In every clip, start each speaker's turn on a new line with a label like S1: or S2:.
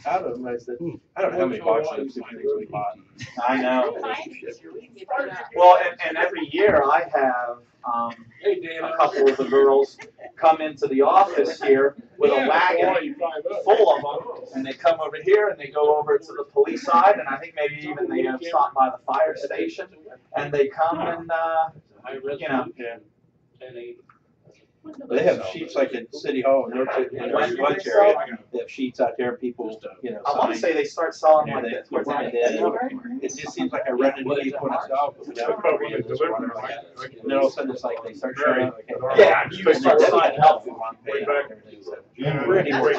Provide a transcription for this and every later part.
S1: out of them, I said, I don't know how many boxes we bought.
S2: I know. Well, and every year I have a couple of the girls come into the office here with a wagon full of them, and they come over here and they go over to the police side, and I think maybe even they stop by the fire station, and they come and you know.
S1: They have sheets like at City Hall and in our lunch area. They have sheets out there. People, you know.
S2: I want to say they start selling like that towards the end of the day.
S1: It just seems like I run into people when I say, "Oh, but we have and then all of a sudden it's like they start showing.
S2: Yeah, you start signing up for one pay.
S3: Right after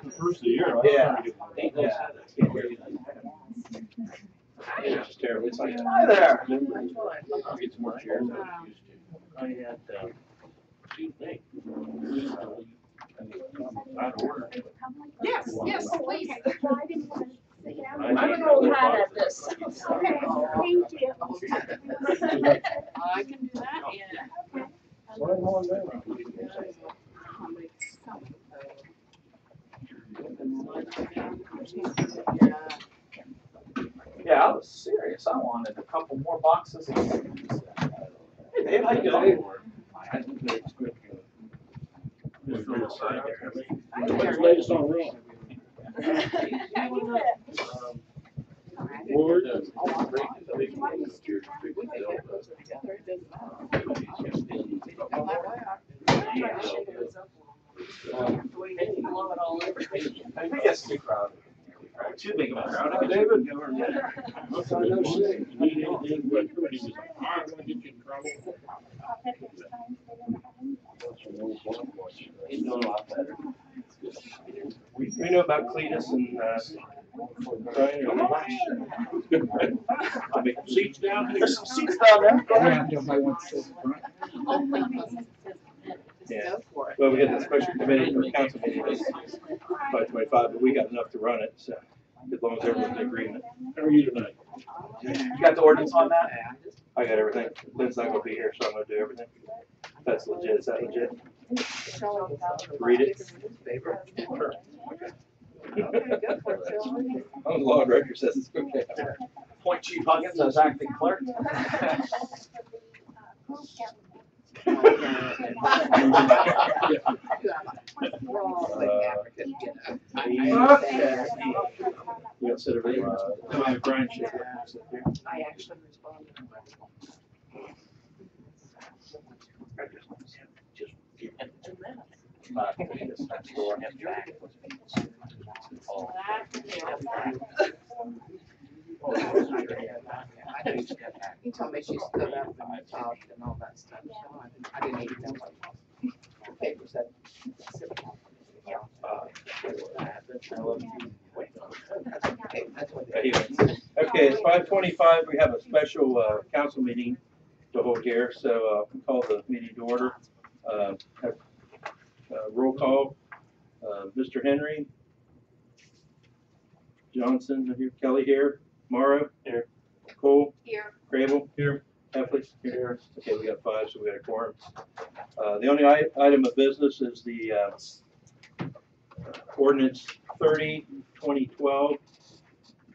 S3: the first of the year.
S2: Yeah.
S1: It's just terrible. It's like,
S2: Hi there.
S1: get some more chairs. I had.
S4: Yes, yes, please.
S3: I'm
S4: an old hat at this.
S5: Okay, thank you.
S4: I can do that, yeah.
S2: Yeah, I was serious. I wanted a couple more boxes. Hey, Dave, how you doing?
S3: Latest on roll. Ward.
S2: I think it's too crowded. Too big of a crowd.
S3: David. No shit. You need anything, but he was, I'm gonna get you in trouble.
S1: He's doing a lot better. We know about Cletus and Brian. I mean, seats down there.
S2: There's some seats down there.
S1: Yeah. Well, we had the special committee or council meeting this 525, but we got enough to run it, so as long as everyone's in agreement.
S3: How are you tonight?
S2: You got the ordinance on that?
S1: I got everything. Lynn's not gonna be here, so I'm gonna do everything. That's legit. Is that legit? Read it. Oh, the law director says it's okay.
S2: Point Chief Huggins as acting clerk.
S1: You got to sit over there. Come on, Brian.
S4: I actually responded. He told me she stood up and talked and all that stuff, so I didn't even know what the paper said.
S1: Okay, it's 5:25. We have a special council meeting to hold here, so we call the meeting to order. Roll call. Mr. Henry, Johnson here, Kelly here, Morrow here, Cole
S4: Here.
S1: Grable here, Heffley here. Okay, we got 5, so we got a quorum. The only item of business is the ordinance 30/2012,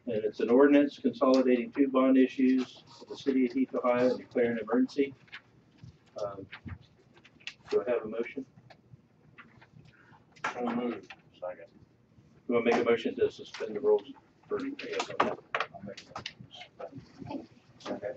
S1: and it's an ordinance consolidating 2 bond issues of the city of Heath, Ohio, and declaring an emergency. Do I have a motion?
S3: So moved. Second.
S1: You want to make a motion to suspend the rules for, I guess, on that?
S3: I'll make that.
S1: Okay.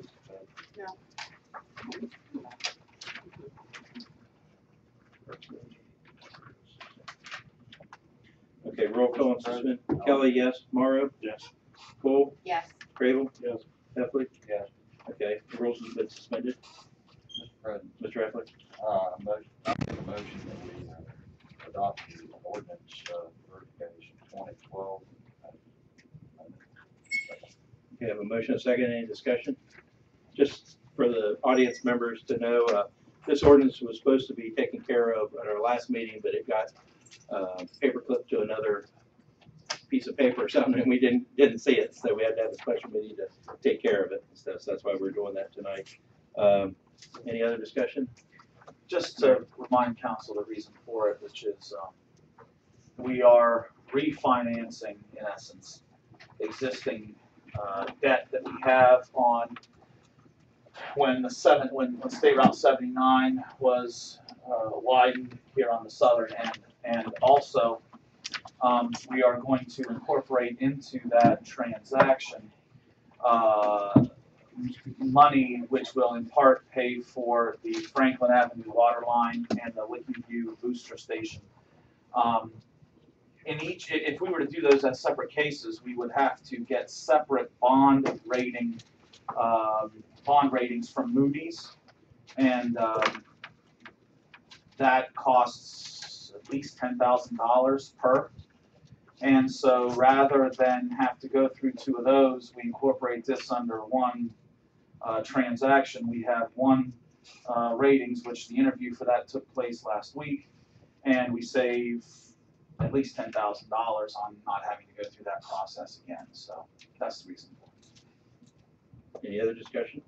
S1: Okay, roll call on suspend. Kelly, yes. Morrow?
S3: Yes.
S1: Cole?
S4: Yes.
S1: Grable?
S3: Yes.
S1: Heffley?
S3: Yes.
S1: Okay, the rules have been suspended.
S6: Mr. President,
S1: Mr. Heffley?
S6: motion that we adopt the ordinance 30/2012.
S1: Okay, have a motion, a second, any discussion? Just for the audience members to know, this ordinance was supposed to be taken care of at our last meeting, but it got paperclipped to another piece of paper or something, and we didn't see it, so we had to have a special meeting to take care of it and stuff, so that's why we're doing that tonight. Any other discussion?
S2: Just to remind council the reason for it, which is we are refinancing, in essence, existing debt that we have on when State Route 79 was widened here on the southern end. And also, we are going to incorporate into that transaction money which will in part pay for the Franklin Avenue water line and the Licking View booster station. If we were to do those as separate cases, we would have to get separate bond ratings from Moody's, and that costs at least $10,000 per. And so rather than have to go through two of those, we incorporate this under one transaction. We have one ratings, which the interview for that took place last week, and we save at least $10,000 on not having to go through that process again. So that's the reason for it.
S1: Any other discussion?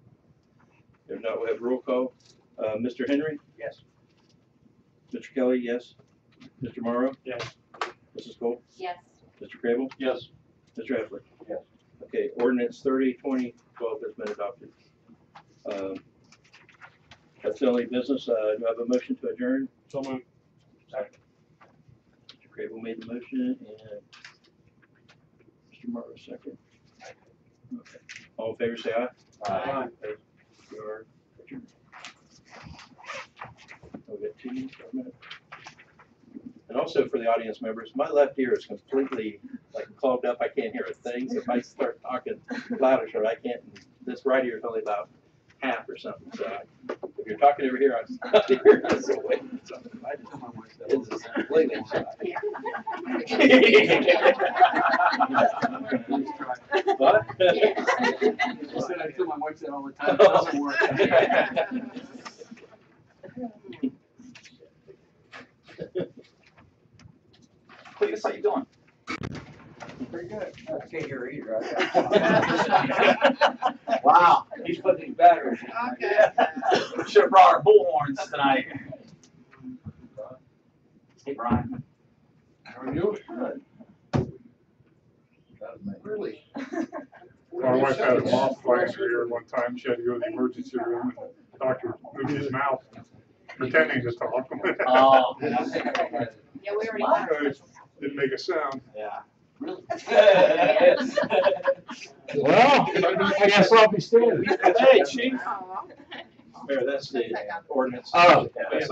S1: If not, we'll have roll call. Mr. Henry?
S2: Yes.
S1: Mr. Kelly, yes. Mr. Morrow?
S3: Yes.
S1: Mrs. Cole?
S5: Yes.
S1: Mr. Crable?
S3: Yes.
S1: Mr. Effler?
S6: Yes.
S1: Okay, ordinance 30-2012 has been adopted. That's the only business. Do I have a motion to adjourn?
S3: So moved.
S1: Mr. Crable made the motion and Mr. Morrow second. Okay. All in favor, say aye.
S5: Aye.
S1: You are adjourned. We'll get to you for a minute. And also for the audience members, my left ear is completely like clogged up. I can't hear a thing. So if I start talking loud or short, I can't. This right ear is only about half or something. So if you're talking over here, I'm not hearing this away. So it's completely shot. What?
S3: I said I tell my wife that all the time. It doesn't work.
S2: Cletus, how you doing?
S7: Pretty good. I can't hear either.
S2: Wow.
S7: He's putting these batteries in.
S4: Okay.
S2: Should have brought our bullhorns tonight. Hey, Brian.
S3: How are you?
S7: Really?
S3: My wife had a moth fly in her ear one time. She had to go to the emergency room, and the doctor moved his mouth, pretending to talk.
S2: Oh,
S4: Yeah, we already have.
S3: Didn't make a sound.
S2: yeah.
S7: Really?
S3: Well, I guess I'll be standing.
S2: Hey, Chief.
S4: Oh,
S1: Mayor, that's the ordinance.
S8: Oh.
S1: Yeah, that's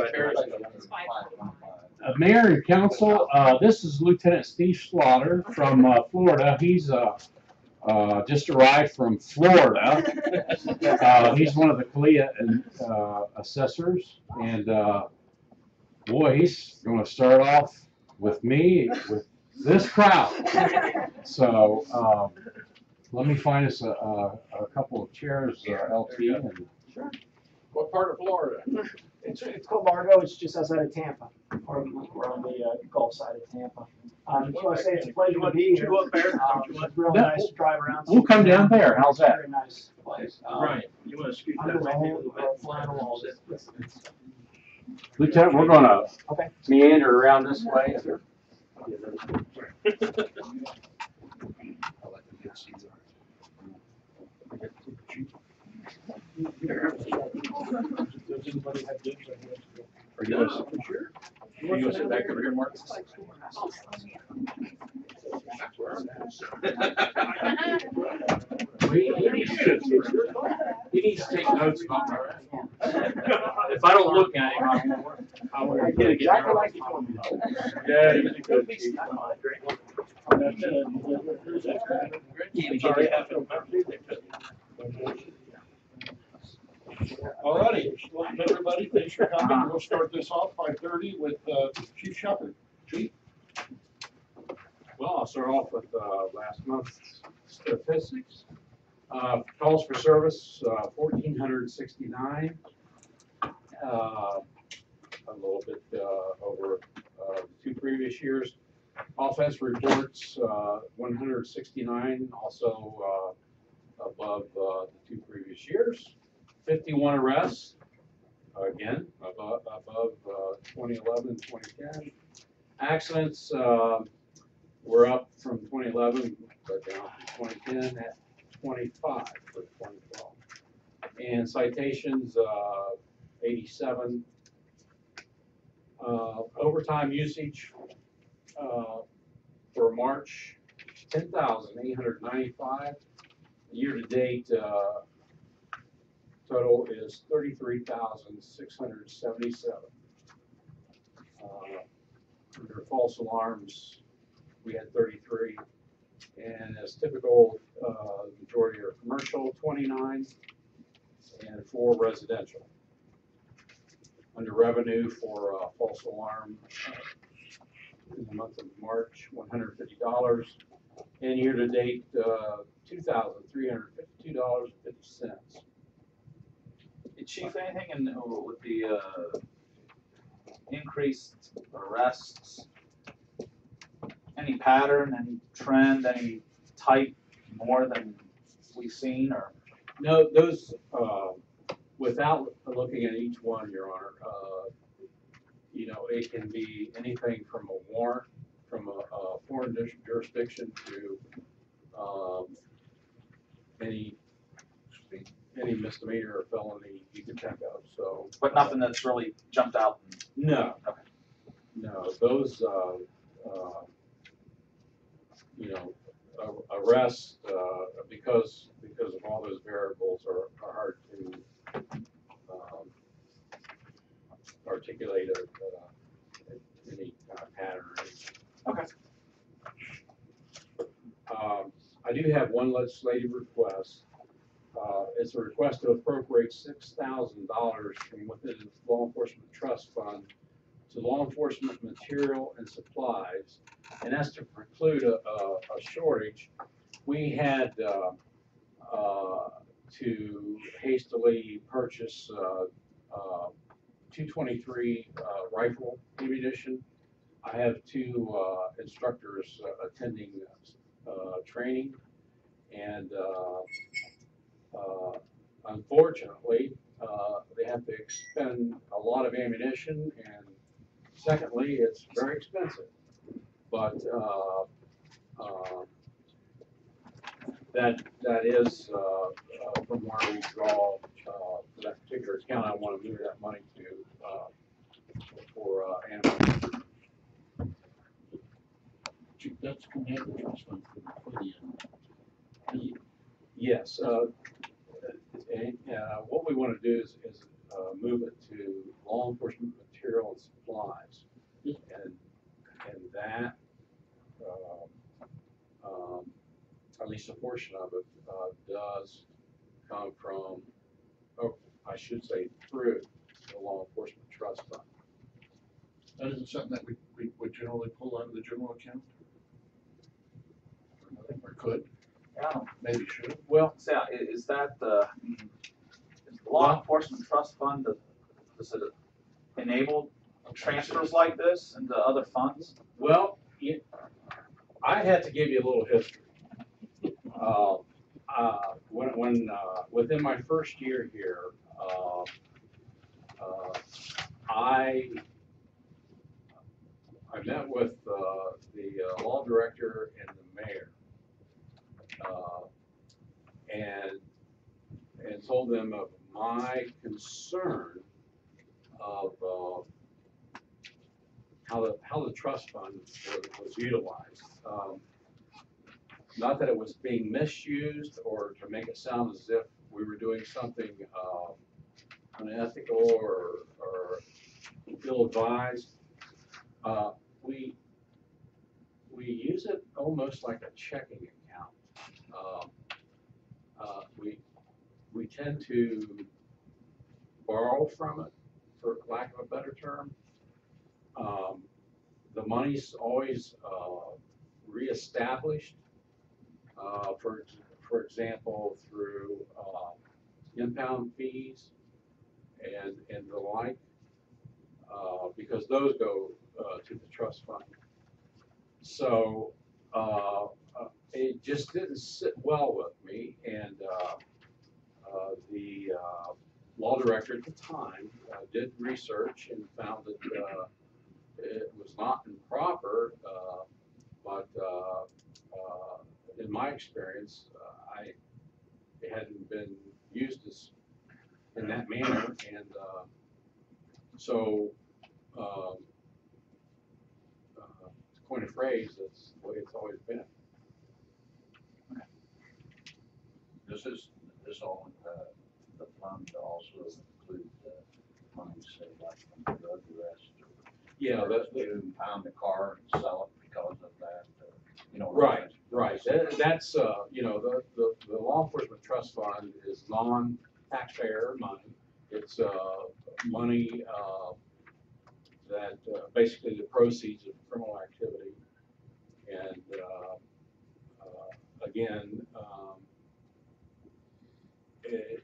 S8: Mayor and council, this is Lieutenant Steve Slaughter from Florida. He's just arrived from Florida. He's one of the CALEA assessors, and boy, he's going to start off with me with this crowd. So let me find us a couple of chairs, LT. And
S3: What part of Florida?
S9: It's called Largo. It's just outside of Tampa. We're on the Gulf side of Tampa. Just want to say it's a pleasure to be here. It's really nice to drive around.
S8: we'll come down there. How's that?
S9: Very nice place.
S1: Right. You want to scoot
S9: I'm
S1: that
S9: gonna
S1: way a
S9: hold
S1: little bit?
S9: fly on the walls.
S8: Lieutenant, we're going to
S9: Okay.
S8: meander around this way.
S3: Does anybody have dibs?
S1: Are you going to sit back over here, Mark?
S8: He needs to take notes about my if I don't look at him, I won't get
S9: Exactly like you told me.
S8: Yeah, he's a good chief.
S1: Sorry, I feel
S3: All righty, welcome everybody, thanks for coming. We'll start this off 5:30 with Chief Shepherd. Chief?
S8: Well, I'll start off with last month's statistics. Calls for service, 1,469. A little bit over the two previous years. Offense reports, 169, also above the two previous years. 51 arrests, again, above 2011 and 2010. Accidents, we're up from 2011, but down from 2010 at 25 for 2012. And citations, 87. Overtime usage for March, 10,895. Year-to-date total is 33,677. Under false alarms, we had 33. And as typical, the majority are commercial, 29, and 4 residential. Under revenue for false alarm in the month of March, $150, and year-to-date, $2,352.50.
S2: Hey, Chief, anything in, with the increased arrests, any pattern, any trend, any type more than we've seen, or?
S8: No, those, without looking at each one, Your Honor, you know, it can be anything from a warrant, from a foreign jurisdiction to any misdemeanor or felony you can check out. So,
S2: But nothing that's really jumped out.
S8: no,
S2: Okay.
S8: no, those, you know, arrests, because of all those variables are hard to articulate any kind of pattern or anything.
S2: Okay.
S8: I do have one legislative request. It's a request to appropriate $6,000 from within the Law Enforcement Trust Fund to law enforcement material and supplies, and that's to preclude a shortage. We had to hastily purchase 223 rifle ammunition. I have 2 instructors attending training, and unfortunately, they have to expend a lot of ammunition, and secondly, it's very expensive. But that is from where we draw for that particular account. I want to move that money to for ammunition.
S10: That's command trust fund for the
S8: Yes, what we want to do is move it to law enforcement material and supplies, and that at least a portion of it does come from, oh, I should say through the law enforcement trust fund.
S10: That isn't something that we would generally pull out of the general account? Or could,
S2: Yeah.
S10: maybe should.
S8: Well,
S2: So, is that the Law Enforcement Trust Fund, does it enable transfers like this into other funds?
S8: well, I had to give you a little history. When within my first year here, I met with the law director and the mayor, and told them of my concern of how the trust fund was utilized. Not that it was being misused or to make it sound as if we were doing something unethical or ill-advised. We use it almost like a checking account. We tend to borrow from it, for lack of a better term. The money's always reestablished. For example, through impound fees and the like, because those go to the trust fund. So it just didn't sit well with me, and the law director at the time did research and found that it was not improper, but in my experience, it hadn't been used as in that manner, and so to coin a phrase, that's the way it's always been.
S6: This all, the fund also include money, say, like from drug arrest or.
S8: Yeah, that's
S6: You impound the car and sell it because of that, you know.
S8: right, right. That's you know, the law enforcement trust fund is non-taxpayer money. It's money that basically the proceeds of criminal activity, and again, it's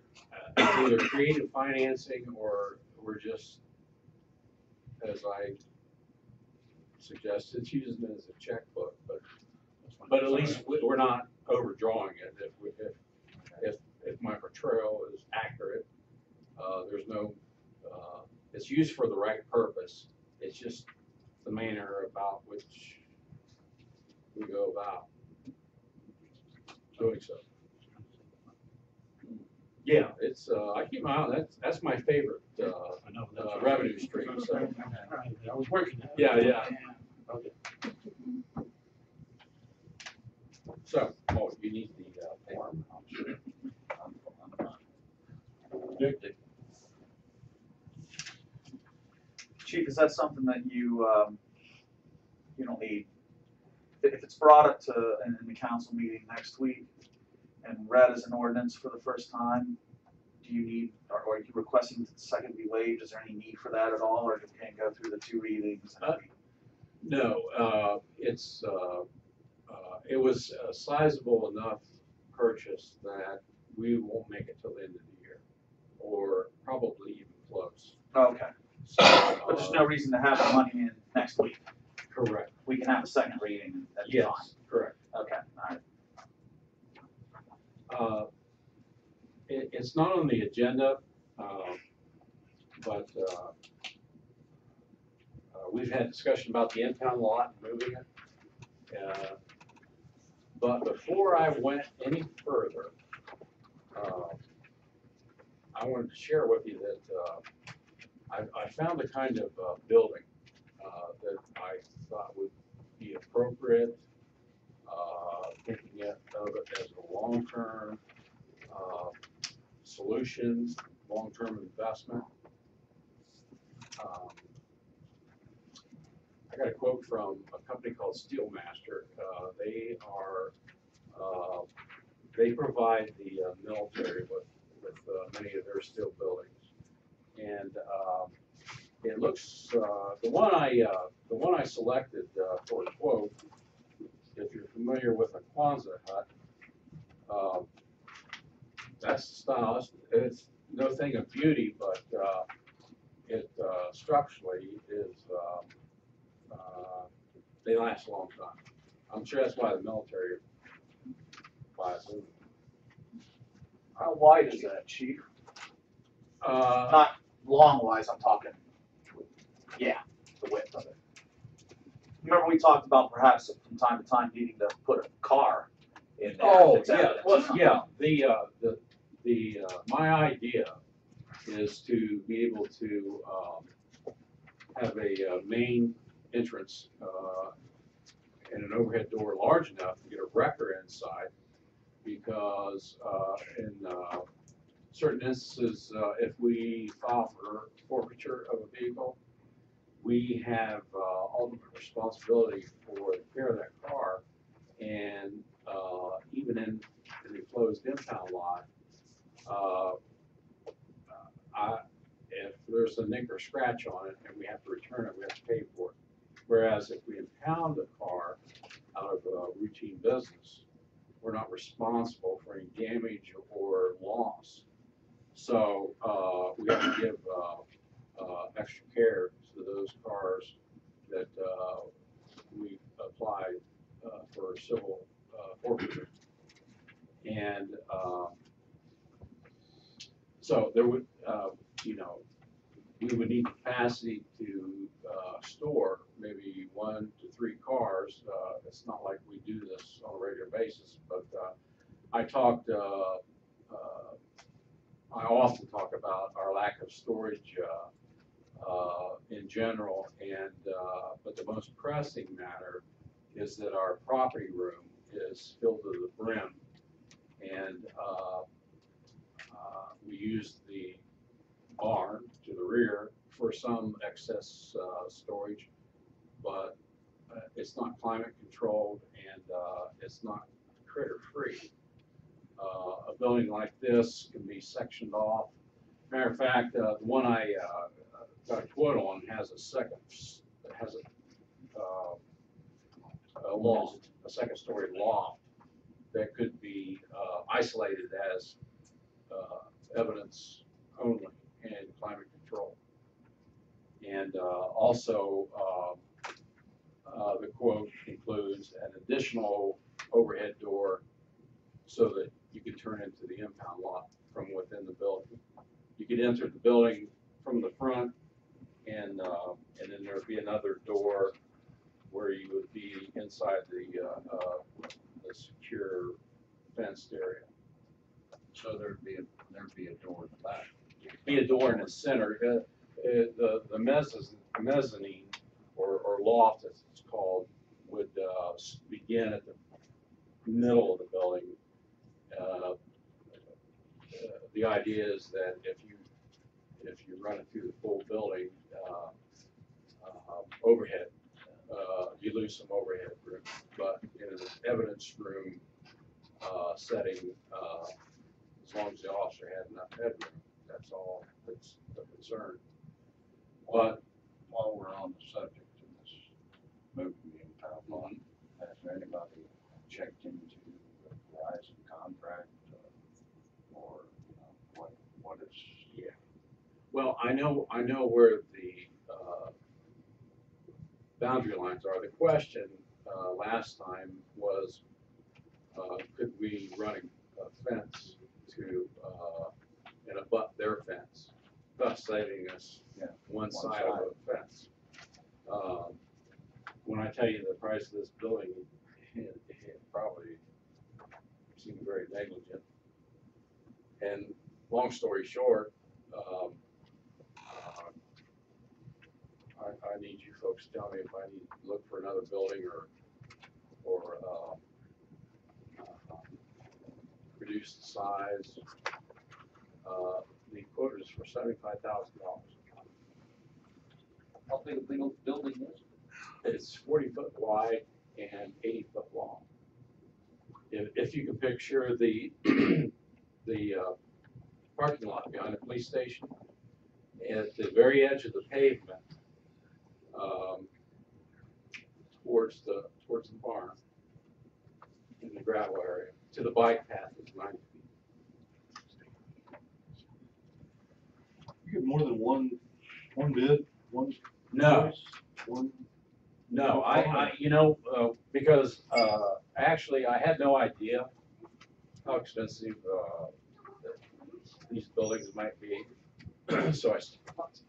S8: either creative financing or we're just, as I suggested, using it as a checkbook, but at least we're not overdrawing it. If my portrayal is accurate, there's no, it's used for the right purpose. It's just the manner about which we go about doing so. Yeah, it's, I keep my eye, that's my favorite, revenue stream, so.
S9: I was working that.
S8: Yeah, yeah. Okay. So, oh, you need the, paper.
S2: Chief, is that something that you don't need? If it's brought up to, in the council meeting next week and read as an ordinance for the first time, do you need, or are you requesting that the second be waived? Is there any need for that at all, or can it go through the two readings?
S8: No, it was a sizable enough purchase that we won't make it till the end of the year, or probably even close.
S2: Okay,
S8: So,
S2: but there's no reason to have the money in next week.
S8: correct.
S2: We can have a second reading and that's fine.
S8: Yes, correct.
S2: Okay, all right.
S8: It's not on the agenda, but we've had discussion about the impound lot and moving it. But before I went any further, I wanted to share with you that I found a kind of building that I thought would be appropriate, thinking of it as a long-term solution, long-term investment. I got a quote from a company called Steelmaster. They provide the military with many of their steel buildings, and it looks the one I selected for a quote. If you're familiar with a Kwanzaa hut, that's the style. It's no thing of beauty, but it structurally is. They last a long time. I'm sure that's why the military buys them.
S2: How wide is that, Chief?
S8: Uh,
S2: Not long-wise, I'm talking, yeah, the width of it. Remember we talked about perhaps from time to time needing to put a car in there.
S8: Oh,
S2: if it's
S8: yeah,
S2: evidence.
S8: well, yeah, my idea is to be able to, have a main entrance, and an overhead door large enough to get a wrecker inside, because, in, certain instances, if we file for forfeiture of a vehicle, we have, ultimate responsibility for the care of that car, and, even in the closed impound lot, if there's a nick or scratch on it and we have to return it, we have to pay for it. Whereas if we impound the car out of routine business, we're not responsible for any damage or loss. So we have to give extra care to those cars that we apply for civil forfeiture. And so there would, we would need capacity to store maybe 1 to 3 cars. It's not like we do this on a regular basis, but I often talk about our lack of storage in general, and but the most pressing matter is that our property room is filled to the brim, and we use the barn to the rear for some excess storage, but it's not climate controlled, and it's not critter free. A building like this can be sectioned off. Matter of fact, the one I got a quote on has a loft, a second story loft that could be isolated as evidence only and climate control. And also, the quote includes an additional overhead door so that you can turn into the impound lot from within the building. You could enter the building from the front, and then there would be another door where you would be inside the secure fenced area.
S6: So there'd be a door in the back.
S8: Be a door in the center. The mezzanine or loft, as it's called, would begin at the middle of the building. The idea is that if you run it through the full building, overhead, you lose some overhead room. But in an evidence room setting, as long as the officer had enough headroom, that's all that's the concern. But
S6: While we're on the subject of this moving the impound lot, has anybody checked into the Verizon contract, or what is?
S8: yeah, well, I know where the boundary lines are. The question last time was, could we run a fence to and abut their fence, thus saving us one side of the fence. When I tell you the price of this building, it probably seemed very negligent. And long story short, I need you folks to tell me if I need to look for another building or reduce the size. The quote is for $75,000.
S6: How big a building is it?
S8: It's 40 foot wide and 80 foot long. If you can picture the parking lot behind the police station, at the very edge of the pavement, towards the barn in the gravel area, to the bike path is 90 feet.
S10: You get more than one bid, one
S8: No.
S10: choice, one.
S8: No, because actually I had no idea how expensive these buildings might be, so I stopped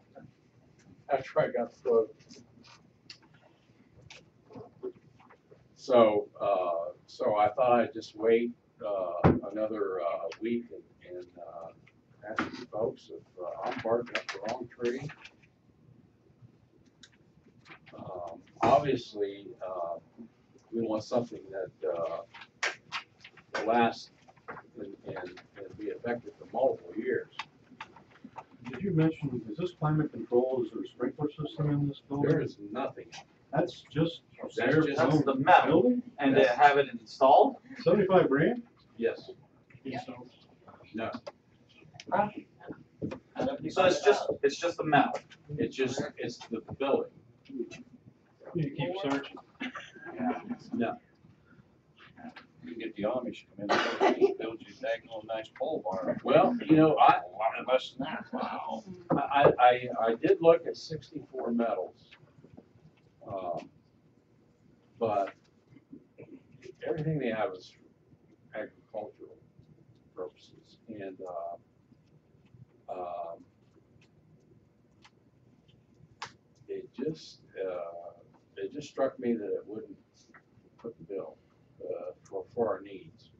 S8: after I got the quote. So I thought I'd just wait another week and ask you folks if I'm barking up the wrong tree. Obviously, we want something that will last and be effective for multiple years.
S10: Did you mention, is this climate control, is there a sprinkler system in this building?
S8: There is nothing.
S10: That's just.
S8: That's just
S2: That's the metal,
S10: Building?
S2: and to have it installed?
S10: 75 grand?
S8: Yes.
S4: Yeah.
S8: No.
S2: So it's just the metal.
S8: It's the building.
S10: You keep searching.
S8: No.
S6: You can get the Amish to come in and build you a dang little nice pole barn.
S8: Well,
S6: A lot less than that.
S10: Wow.
S8: I did look at 64 metals, but everything they have is for agricultural purposes, and it just it just struck me that it wouldn't put the bill, for our needs.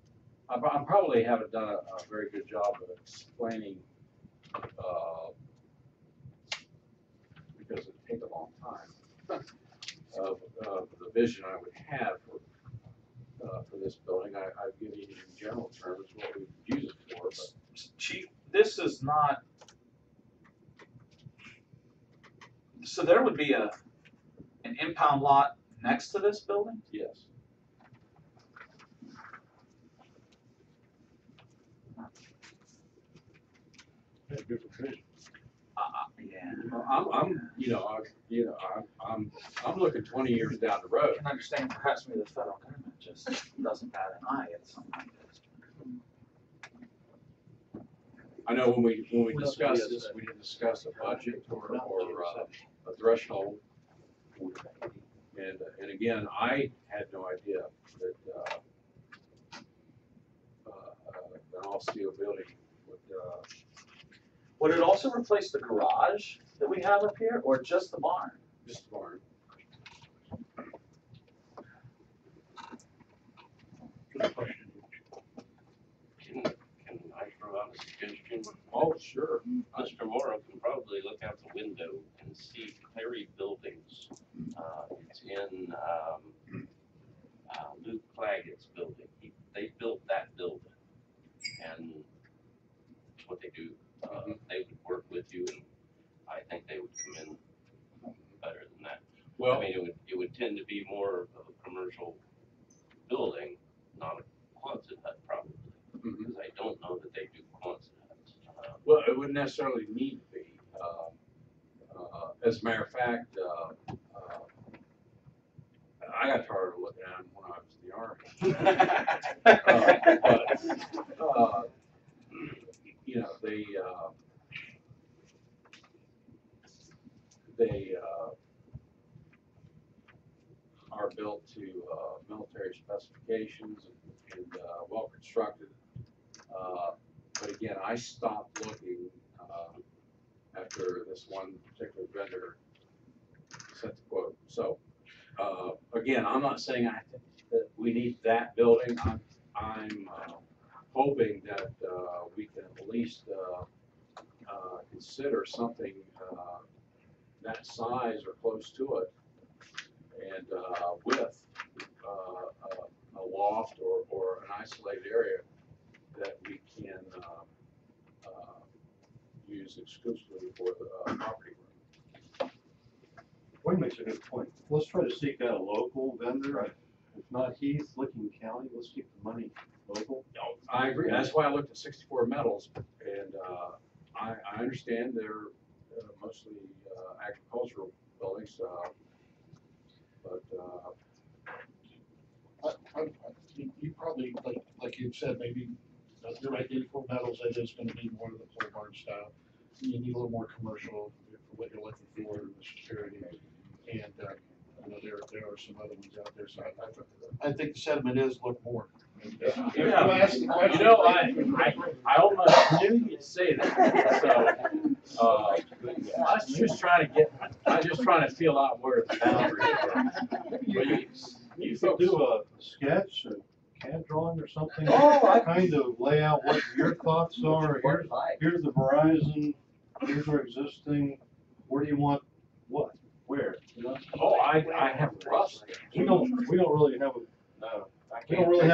S8: I probably haven't done a very good job of explaining, because it'd take a long time, of the vision I would have for this building. I've given you in general terms what we would use it for, but.
S2: Chief, this is not, so there would be an impound lot next to this building?
S8: Yes.
S10: Yeah, good for vision.
S2: Yeah.
S8: I'm looking 20 years down the road.
S2: I can understand perhaps maybe the federal government just doesn't bat an eye at something like this.
S8: I know when we discussed this, we didn't discuss a budget or a threshold. And again, I had no idea that an all-steel building would.
S2: Would it also replace the garage that we have up here, or just the barn?
S8: Just the barn.
S10: Good question.
S6: Can I throw out a suggestion?
S8: Oh, sure.
S6: Mr. Morrow can probably look out the window and see Clary Buildings. It's in Luke Claggett's building. They built that building, and that's what they do. They would work with you, and I think they would come in better than that.
S8: Well,
S6: I mean, it would tend to be more of a commercial building, not a Quonset hut probably, because I don't know that they do Quonset huts.
S8: well, it wouldn't necessarily need to be. As a matter of fact, I got tired of looking at them when I was in the Army. But you know, they are built to military specifications and well constructed. But again, I stopped looking after this one particular vendor set the quote. So again, I'm not saying that we need that building. I'm hoping that we can at least consider something that size or close to it, and with a loft or an isolated area that we can use exclusively for the property room.
S10: Wayne makes a good point. Let's try to seek out a local vendor. If not Heath, Licking County, let's keep the money local.
S8: No, I agree. That's why I looked at 64 metals, and I understand they're mostly agricultural buildings, but
S10: You probably, like you said, maybe you're right, 84 metals, that is gonna be more of the pole barn style. You need a little more commercial for what you're looking for in the security. And, you know, there are some other ones out there, so I think the sentiment is look more.
S8: yeah, you know, I almost knew you'd say that. So I was just trying to feel out where the boundaries were.
S10: You could do a sketch, a CAD drawing or something.
S2: Oh,
S10: Kind of lay out what your thoughts are. Here's the Verizon, here's our existing, where do you want what, where? You know?
S8: Oh, I have rough.
S10: We don't really have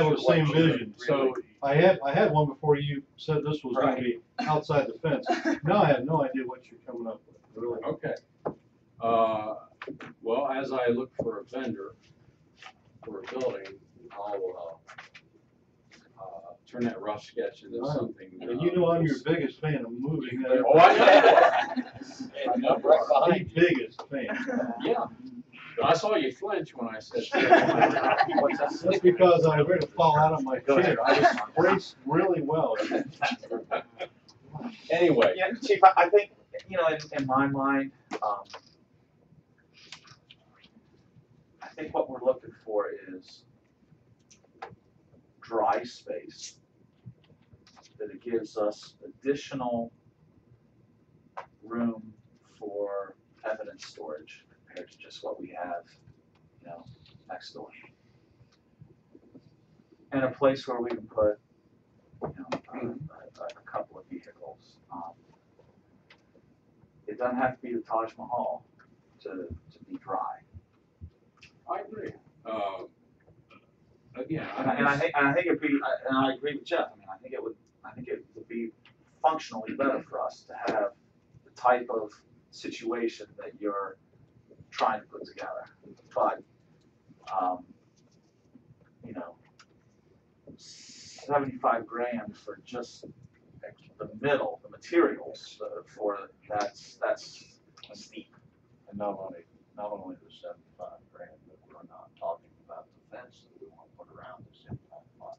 S10: the same vision.
S8: So
S10: I had one before you said this was gonna be outside the fence. Now I have no idea what you're coming up with, really.
S8: okay. Well, as I look for a vendor for a building, I'll turn that rough sketch into something.
S10: And you know I'm your biggest fan of moving.
S8: Oh, I know.
S10: The biggest fan.
S8: Yeah. I saw you flinch when I said
S10: That's because I was ready to fall out of my chair. I was braced really well.
S8: Anyway.
S2: Yeah, Chief, I think, you know, in my mind, I think what we're looking for is dry space, that it gives us additional room for evidence storage compared to just what we have you know, next door. And a place where we can put, you know, a couple of vehicles. It doesn't have to be the Taj Mahal to be dry.
S8: I agree. Again,
S2: And I think it'd be, and I agree with Jeff. I mean, I think it would be functionally better for us to have the type of situation that you're trying to put together. But, you know, 75 grand for just the materials for that's steep.
S6: And not only the 75 grand, but we're not talking about the fence that we want to put around this impact lot.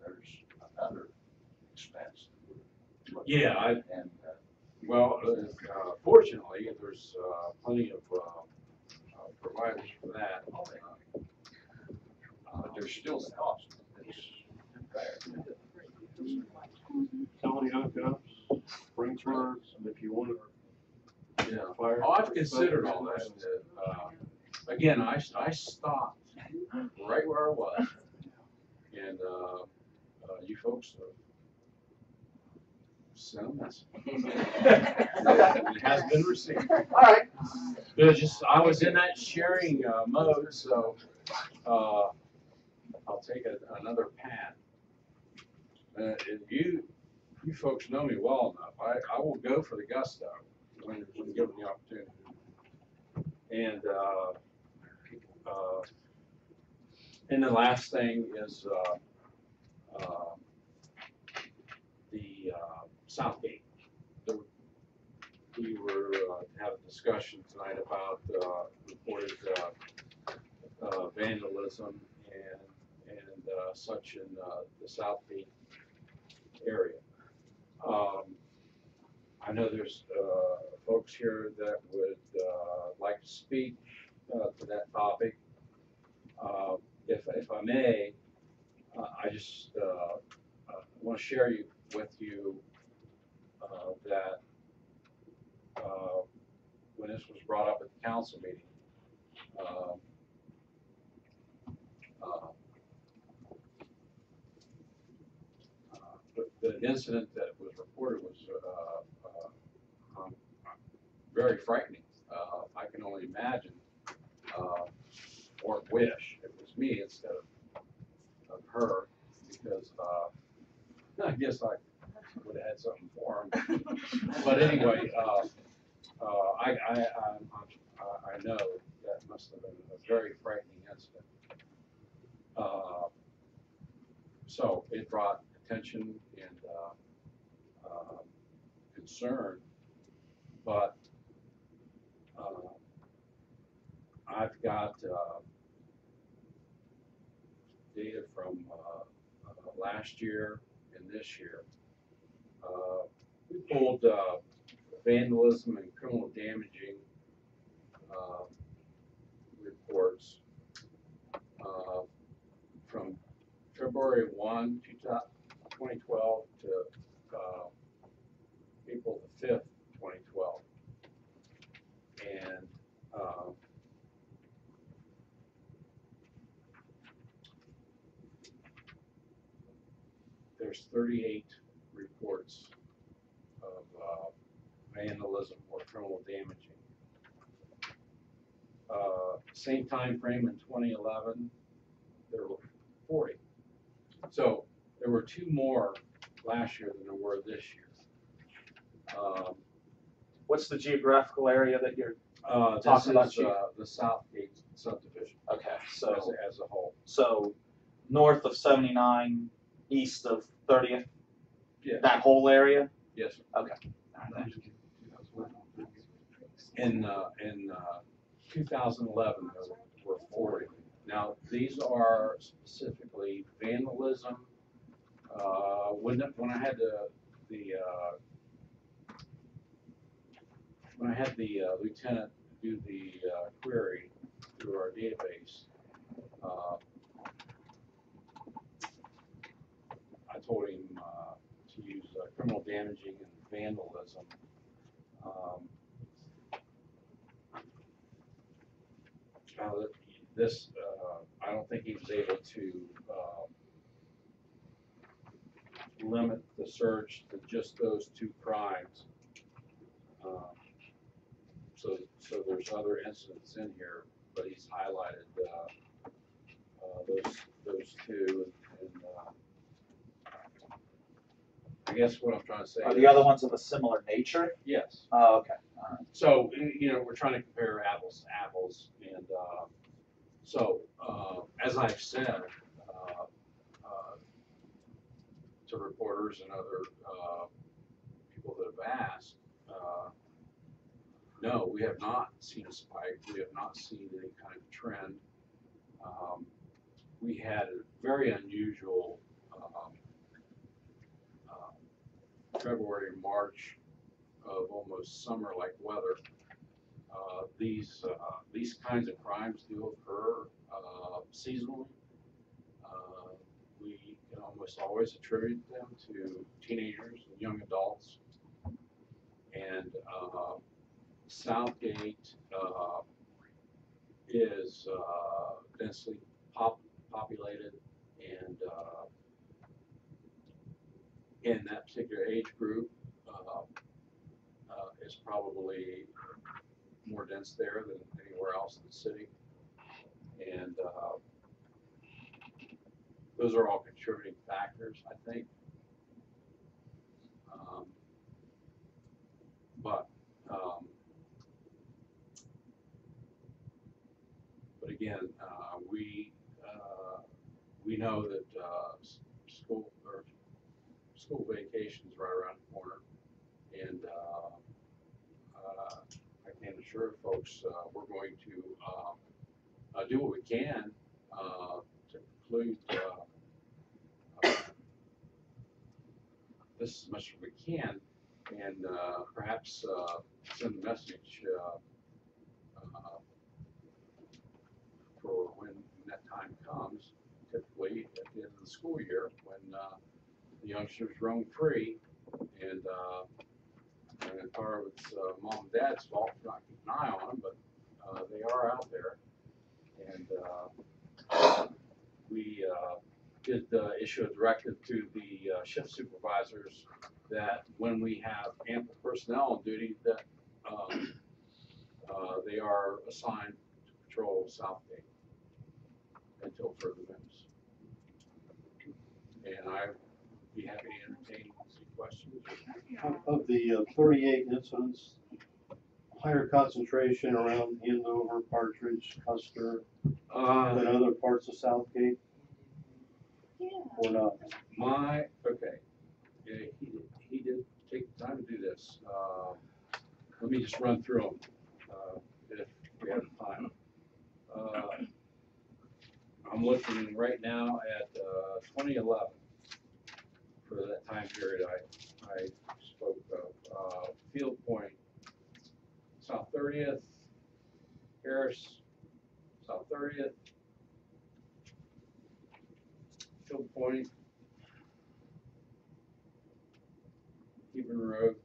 S6: There's another expense.
S8: Yeah,
S6: And,
S8: fortunately, there's plenty of providers for that.
S6: but there's still the cost. It's there.
S3: Tony hookups, sprinklers, and if you want to.
S8: Yeah.
S3: Fire.
S8: Oh, I've considered all that. Again, I stopped right where I was, and you folks sent a message. It has been received.
S2: All right.
S8: There's just I was in that sharing mode, so I'll take another path. If you folks know me well enough, I will go for the gusto when given the opportunity. And the last thing is the Southgate. We were having a discussion tonight about reported vandalism and such in the Southgate area. I know there's folks here that would like to speak to that topic. If I may, I just want to share with you that when this was brought up at the council meeting, the incident that was reported was very frightening. I can only imagine or wish it was me instead of her, because I guess I would have had something for him. But anyway, I know that must have been a very frightening incident. So it brought attention and concern, but I've got data from last year and this year. We pulled vandalism and criminal damaging reports from February 1, 2012 to April the 5th, 2012. And there's 38 reports of vandalism or criminal damaging. Same time frame in 2011, there were 40. So there were 2 more last year than there were this year.
S2: What's the geographical area that you're
S8: This
S2: talking about?
S8: is the Southgate subdivision.
S2: Okay, so
S8: as a whole.
S2: So north of 79, east of 30th,
S8: Yeah.
S2: that whole area?
S8: Yes.
S2: Okay.
S8: In 2011, there were 40. Now, these are specifically vandalism. When I had the lieutenant do the query through our database, I told him to use criminal damaging and vandalism. this, I don't think he was able to limit the search to just those two crimes. So there's other incidents in here, but he's highlighted those two. And I guess what I'm trying to say
S2: Are
S8: is,
S2: the other ones of a similar nature?
S8: yes.
S2: Oh, okay. All right.
S8: So, we're trying to compare apples to apples, and as I've said to reporters and other people that have asked, no, we have not seen a spike. We have not seen any kind of trend. We had a very unusual February, March of almost summer-like weather. These kinds of crimes do occur seasonally. We can almost always attribute them to teenagers and young adults. And Southgate is densely populated, and in that particular age group is probably more dense there than anywhere else in the city. And those are all contributing factors, I think. But again, we know that school vacation is right around the corner, and I can assure folks we're going to do what we can to conclude this as much as we can, and perhaps send a message for when that time comes, typically at the end of the school year, when the youngsters roam free, and part of it's mom and dad's fault for not keeping an eye on them, but they are out there. And we did issue a directive to the shift supervisors that when we have ample personnel on duty, that they are assigned to patrol Southgate until further notice. And I'd be happy to entertain some questions.
S11: Of the 38 incidents, higher concentration around Andover, Partridge, Custer, than other parts of Southgate?
S5: Yeah.
S11: Or not?
S8: Okay. Yeah, he did take the time to do this. Let me just run through them if we have time. I'm looking right now at 2011 for that time period I spoke of. Field Point, South 30th, Harris, South 30th, Field Point, Hebron Road,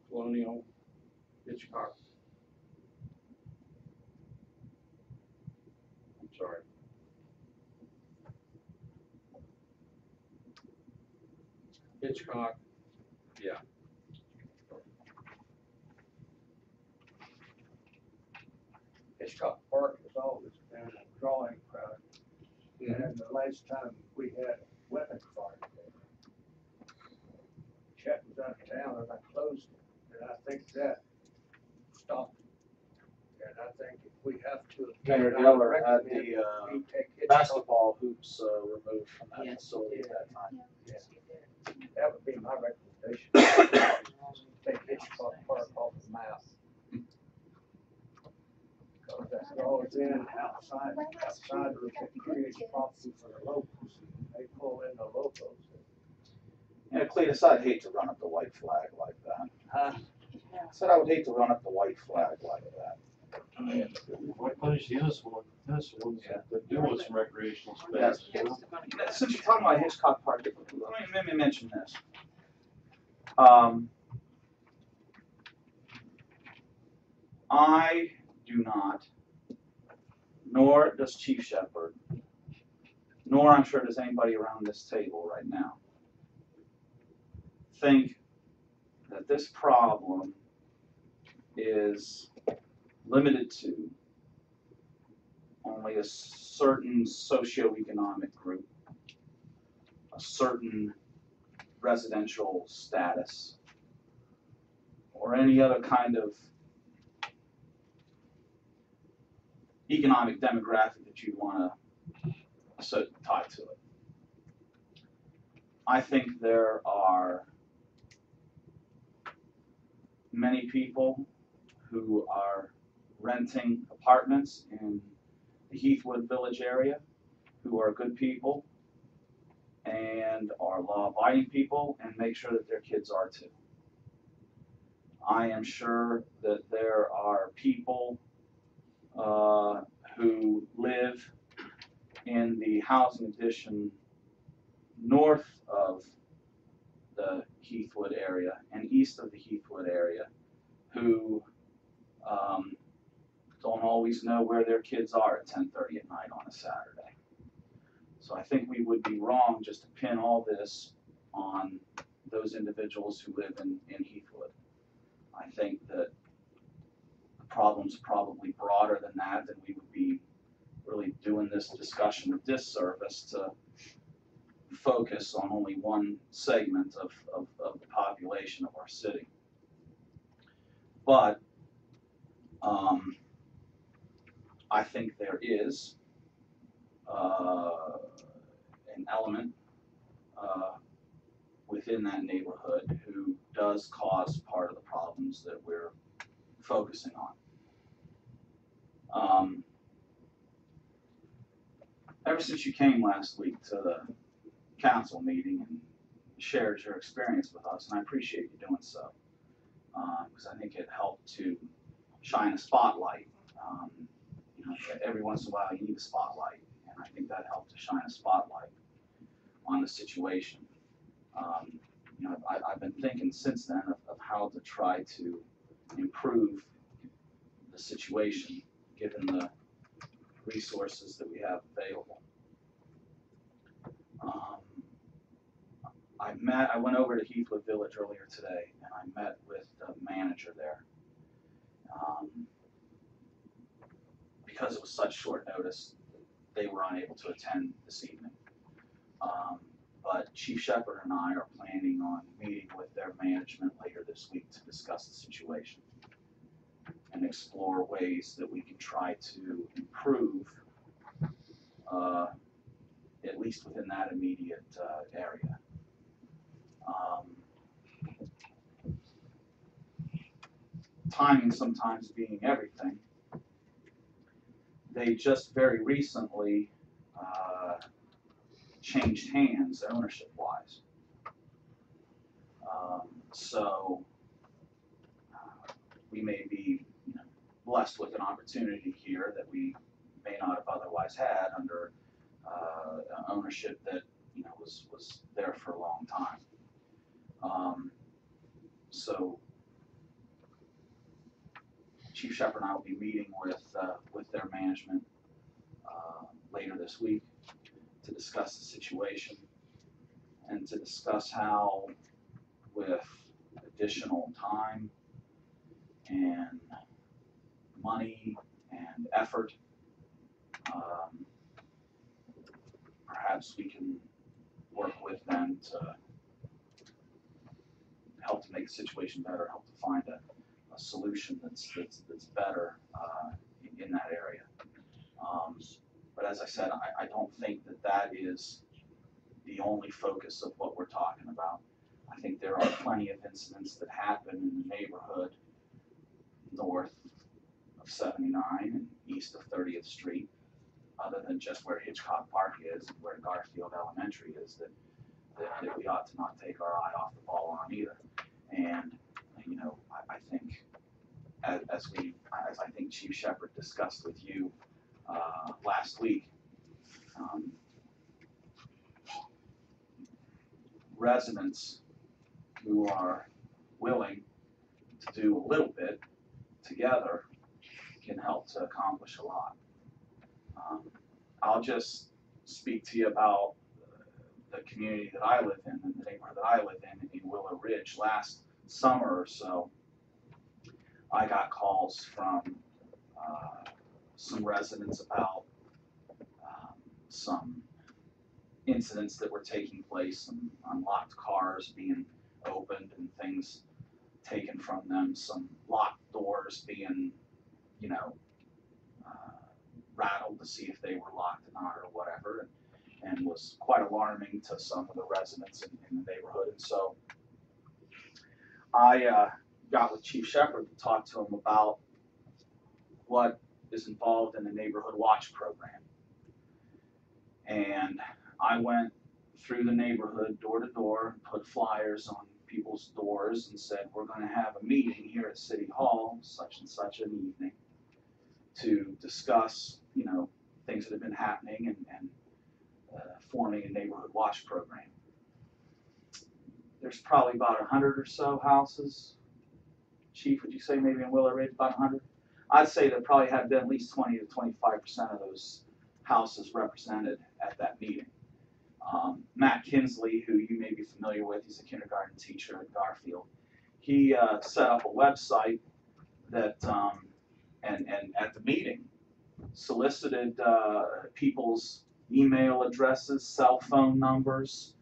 S8: Colonial, Hitchcock. I'm sorry. Hitchcock, yeah.
S7: Hitchcock Park has always been a drawing crowd. And the last time we had weapons fire there, Chet was out of town and I closed it, and I think that stopped it. And I think if we have to.
S2: Mayor Geller had the basketball hoops removed from that facility at that time.
S7: Yeah. That would be my recommendation. Take Hitchcock Park off the map. Because that draws in outside creates problem for the locals. They pull in the locals.
S2: Yeah, Cletus, I'd hate to run up the white flag like that.
S7: Huh?
S2: I said I would hate to run up the white flag like that.
S11: Why punish the innocent ones that do want some recreational
S2: Yes.
S11: space? You know?
S2: Since you're talking about Hitchcock Park, let me mention this. I do not nor does Chief Shepherd, nor I'm sure does anybody around this table right now, think that this problem is limited to only a certain socioeconomic group, a certain residential status, or any other kind of economic demographic that you want to tie to it. I think there are many people who are renting apartments in the Heathwood Village area who are good people and are law-abiding people and make sure that their kids are too. I am sure that there are people who live in the housing addition north of the Heathwood area and east of the Heathwood area who don't always know where their kids are at 10:30 at night on a Saturday. So I think we would be wrong just to pin all this on those individuals who live in Heathwood. I think that the problem's probably broader than that, and we would be really doing this discussion a disservice to focus on only one segment of the population of our city. But I think there is an element within that neighborhood who does cause part of the problems that we're focusing on. Ever since you came last week to the council meeting and shared your experience with us, and I appreciate you doing so, because I think it helped to shine a spotlight. You know, every once in a while you need a spotlight, and I think that helped to shine a spotlight on the situation. You know, I've been thinking since then of how to try to improve the situation given the resources that we have available. I went over to Heathwood Village earlier today, and I met with the manager there. Because it was such short notice, they were unable to attend this evening. But Chief Shepherd and I are planning on meeting with their management later this week to discuss the situation and explore ways that we can try to improve, at least within that immediate area. Timing sometimes being everything. They just very recently changed hands ownership-wise. So we may be, you know, blessed with an opportunity here that we may not have otherwise had under ownership that, you know, was there for a long time. So Chief Shepherd and I will be meeting with their management later this week to discuss the situation and to discuss how, with additional time and money and effort, perhaps we can work with them to help to make the situation better, help to find a solution that's better in that area. But as I said, I don't think that is the only focus of what we're talking about. I think there are plenty of incidents that happen in the neighborhood north of 79 and east of 30th Street, other than just where Hitchcock Park is and where Garfield Elementary is, that we ought to not take our eye off the ball on either. And, you know, I think as I think Chief Shepherd discussed with you last week, residents who are willing to do a little bit together can help to accomplish a lot. I'll just speak to you about the community that I live in and the neighborhood that I live in Willow Ridge. Last summer or so, I got calls from some residents about some incidents that were taking place, some unlocked cars being opened and things taken from them, some locked doors being, you know, rattled to see if they were locked or not or whatever, and was quite alarming to some of the residents in the neighborhood. And so I got with Chief Shepherd to talk to him about what is involved in the Neighborhood Watch program. And I went through the neighborhood door to door, put flyers on people's doors and said, we're going to have a meeting here at City Hall, such and such an evening, to discuss, you know, things that have been happening and forming a neighborhood watch program. There's probably about 100 or so houses. Chief, would you say maybe in Willow Ridge about 100? I'd say there probably had been at least 20 to 25% of those houses represented at that meeting. Matt Kinsley, who you may be familiar with, he's a kindergarten teacher at Garfield. He set up a website that, and at the meeting, solicited people's email addresses, cell phone numbers,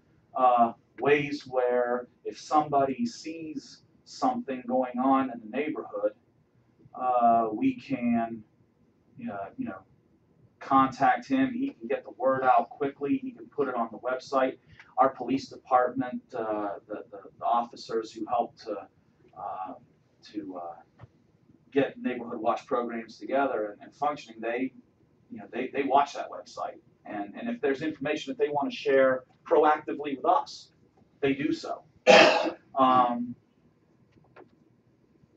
S2: ways where if somebody sees something going on in the neighborhood, we can, you know, contact him. He can get the word out quickly. He can put it on the website. Our police department, the officers who help to get neighborhood watch programs together and functioning, they watch that website. And if there's information that they want to share proactively with us, they do so.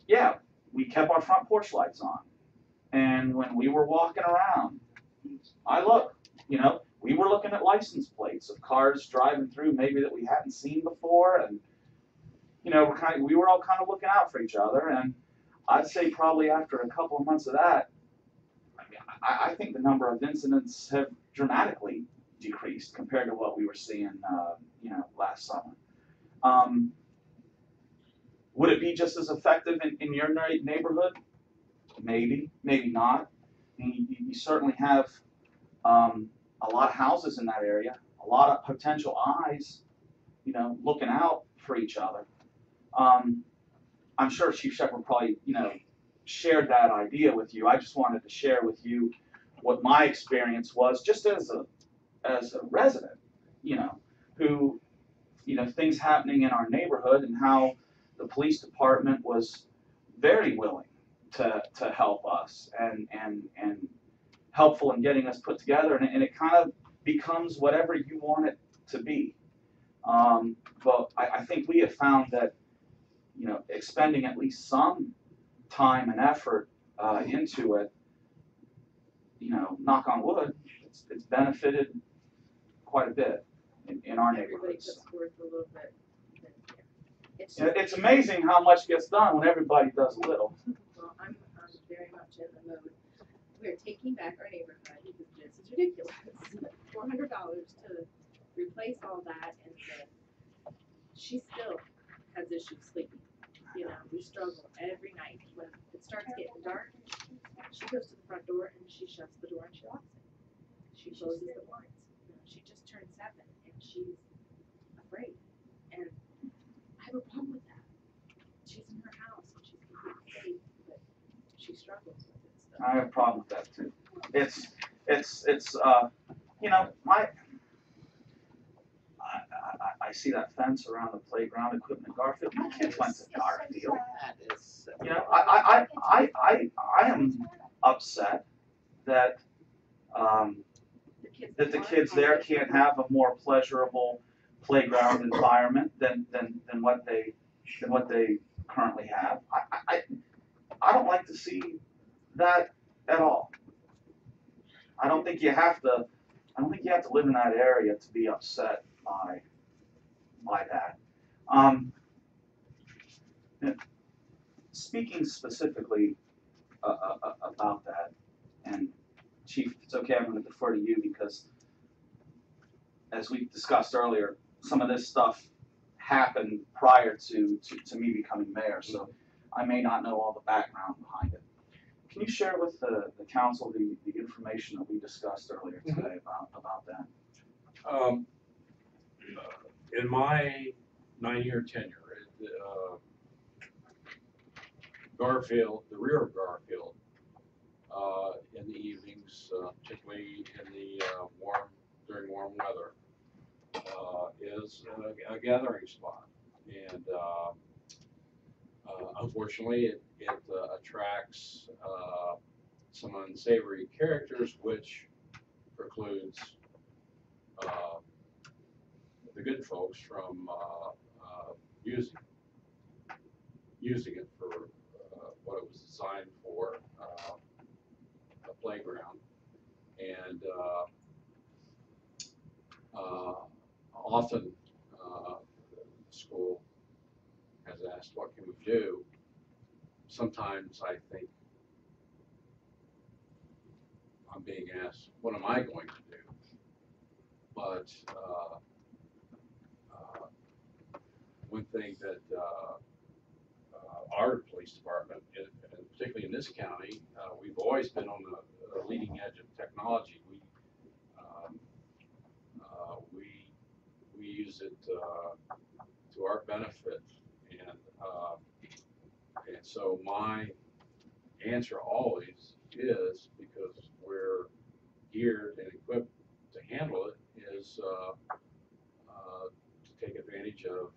S2: Yeah, we kept our front porch lights on. And when we were walking around, I looked, you know, we were looking at license plates of cars driving through maybe that we hadn't seen before. And, you know, we were all kind of looking out for each other. And I'd say probably after a couple of months of that, I think the number of incidents have dramatically decreased compared to what we were seeing, you know, last summer. Would it be just as effective in your neighborhood? Maybe, maybe not. I mean, you certainly have a lot of houses in that area, a lot of potential eyes, you know, looking out for each other. I'm sure Chief Shepherd probably, you know, shared that idea with you. I just wanted to share with you what my experience was, just as a resident, you know, who, you know, things happening in our neighborhood and how the police department was very willing to help us and helpful in getting us put together, and it kind of becomes whatever you want it to be. But I think we have found that, you know, expending at least some time and effort into it, you know, knock on wood, it's benefited quite a bit in our neighborhoods. It's amazing how much gets done when everybody does a little.
S5: Well, I'm very much in the mode. We're taking back our neighborhood because this is ridiculous. $400 to replace all that, and she still has issues sleeping. You know, we struggle every night. When it starts getting dark, she goes to the front door and she shuts the door and she locks it. She closes the blinds. You know, she just turned 7 and she's afraid. And I have a problem with that. She's in her house and she's completely safe, but she struggles with it. So.
S2: I have a problem with that too. It's you know, I see that fence around the playground equipment Garfield. My kids went to Garfield. You know, I am upset that that the kids there can't have a more pleasurable playground environment than what they currently have. I don't like to see that at all. I don't think you have to live in that area to be upset by that. Speaking specifically about that, and Chief, if it's okay, I'm gonna defer to you because as we discussed earlier, some of this stuff happened prior to me becoming mayor, so I may not know all the background behind it. Can you share with the council the information that we discussed earlier today about that?
S12: In my 9-year tenure, Garfield, the rear of Garfield, in the evenings, particularly in the during warm weather, is a gathering spot, and unfortunately, it attracts some unsavory characters, which precludes the good folks from using it for what it was designed for, a playground. And often the school has asked, what can we do? Sometimes I think I'm being asked, what am I going to do? But one thing that our police department, and particularly in this county, we've always been on the leading edge of technology. We use it to our benefit, and so my answer always is, because we're geared and equipped to handle it, is to take advantage of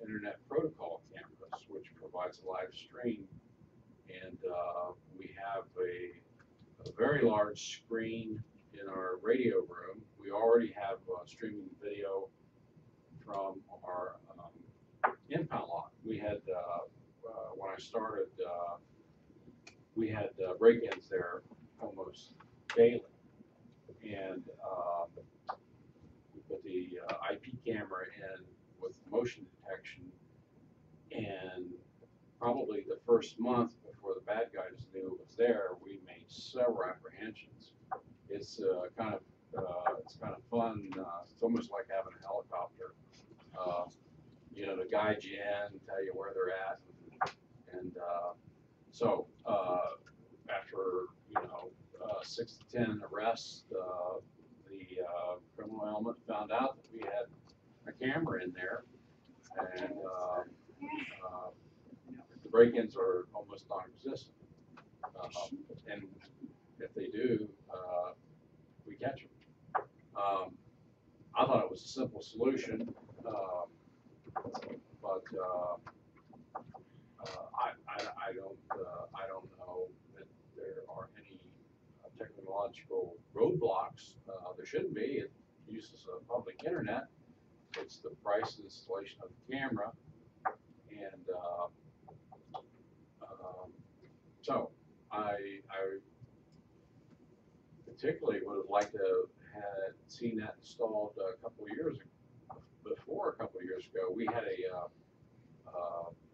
S12: internet protocol cameras, which provides a live stream, and we have a very large screen in our radio room. We already have streaming video from our impound lot. We had, when I started, we had break-ins there almost daily, and we put the IP camera in with motion detection, and probably the first month before the bad guys knew it was there, we made several apprehensions. It's kind of fun. It's almost like having a helicopter, you know, to guide you in, tell you where they're at, and so after 6 to 10 arrests, the criminal element found out that we had a camera in there, and the break-ins are almost non-existent, and if they do, we catch them. I thought it was a simple solution, but I don't know that there are any technological roadblocks. There shouldn't be. It uses a public internet. It's the price of installation of the camera, and so I particularly would have liked to have seen that installed a couple of years ago. Before a couple of years ago, we had a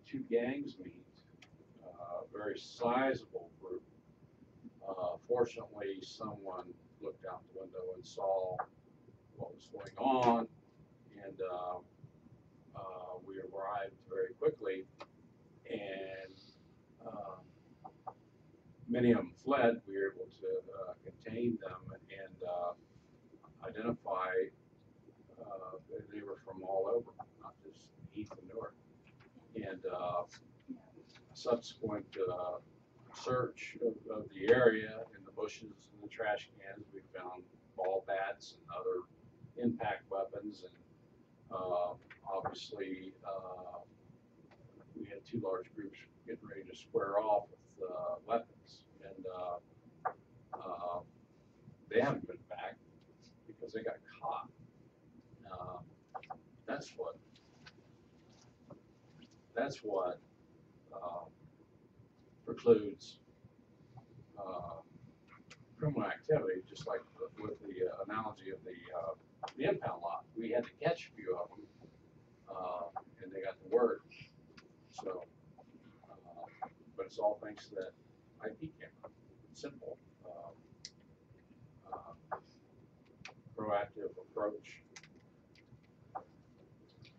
S12: two gangs meet, a very sizable group. Fortunately, someone looked out the window and saw what was going on, and we arrived very quickly, and many of them fled. We were able to contain them and identify they were from all over, not just Heath and Newark. And subsequent search of the area in the bushes and the trash cans, we found ball bats and other impact weapons, and obviously we had two large groups getting ready to square off with weapons, and they haven't been back because they got caught. That's what precludes criminal activity, just like with the analogy of the impound lot. We had to catch a few of them, and they got to work. So, but it's all thanks to that IP camera. Simple. proactive approach.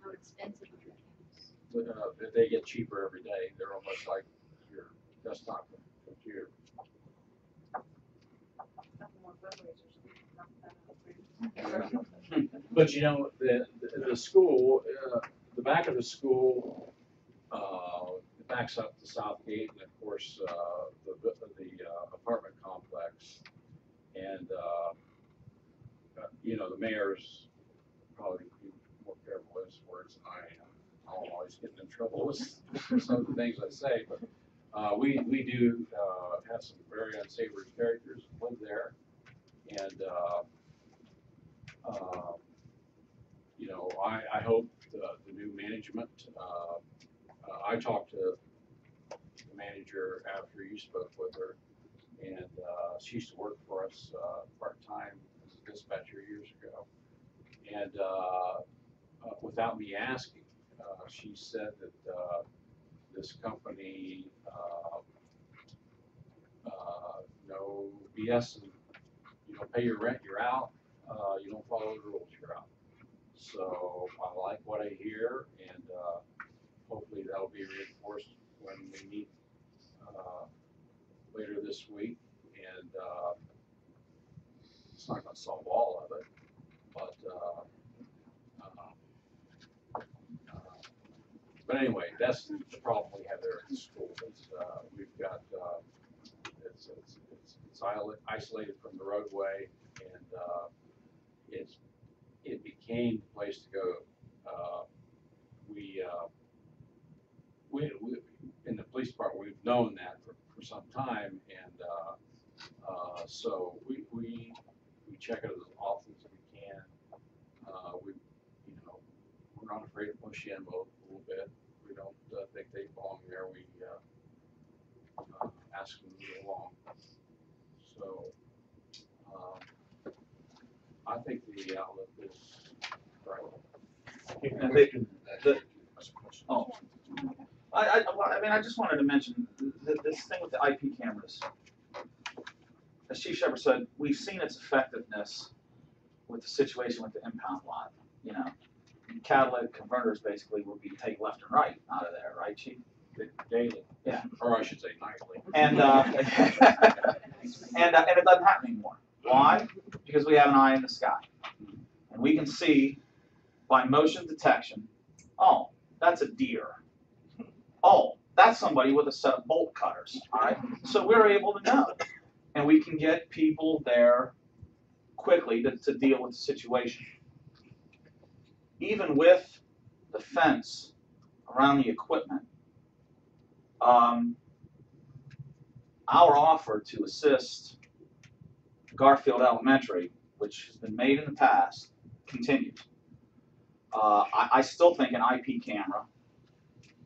S5: How expensive are
S12: They get cheaper every day. They're almost like your desktop computer. But you know, the school, the back of the school, it backs up to South Gate, and of course, the apartment complex. And, you know, the mayor's probably be more careful with his words than I am. I'm always getting in trouble with some of the things I say, but we do have some very unsavory characters that live there. And, you know, I hope the new management, I talked to the manager after you spoke with her, and she used to work for us part-time as a dispatcher years ago. And without me asking, she said that this company, no BS, and you don't pay your rent, you're out. You don't follow the rules, you're out. So I like what I hear, and hopefully that'll be reinforced when we meet later this week. And it's not going to solve all of it, but anyway, that's the problem we have there at the school. It's, we've got it's isolated from the roadway, and it became the place to go. We in the police department, we've known that for some time, and so we check it as often as we can. You know, we're not afraid to push in a little bit. We don't think they belong there. We ask them to get along. So I think the outlook is right.
S2: I mean, I just wanted to mention this thing with the IP cameras. As Chief Shepherd said, we've seen its effectiveness with the situation with the impound lot. You know, catalytic converters basically will be taken left and right out of there, right, Chief?
S12: Daily.
S2: Yeah.
S12: Or I should say nightly.
S2: And and it doesn't happen anymore. Why? Because we have an eye in the sky, and we can see by motion detection. Oh, that's a deer. Oh, that's somebody with a set of bolt cutters. All right. So we're able to know, and we can get people there quickly to deal with the situation. Even with the fence around the equipment, our offer to assist Garfield Elementary, which has been made in the past, continues. I still think an IP camera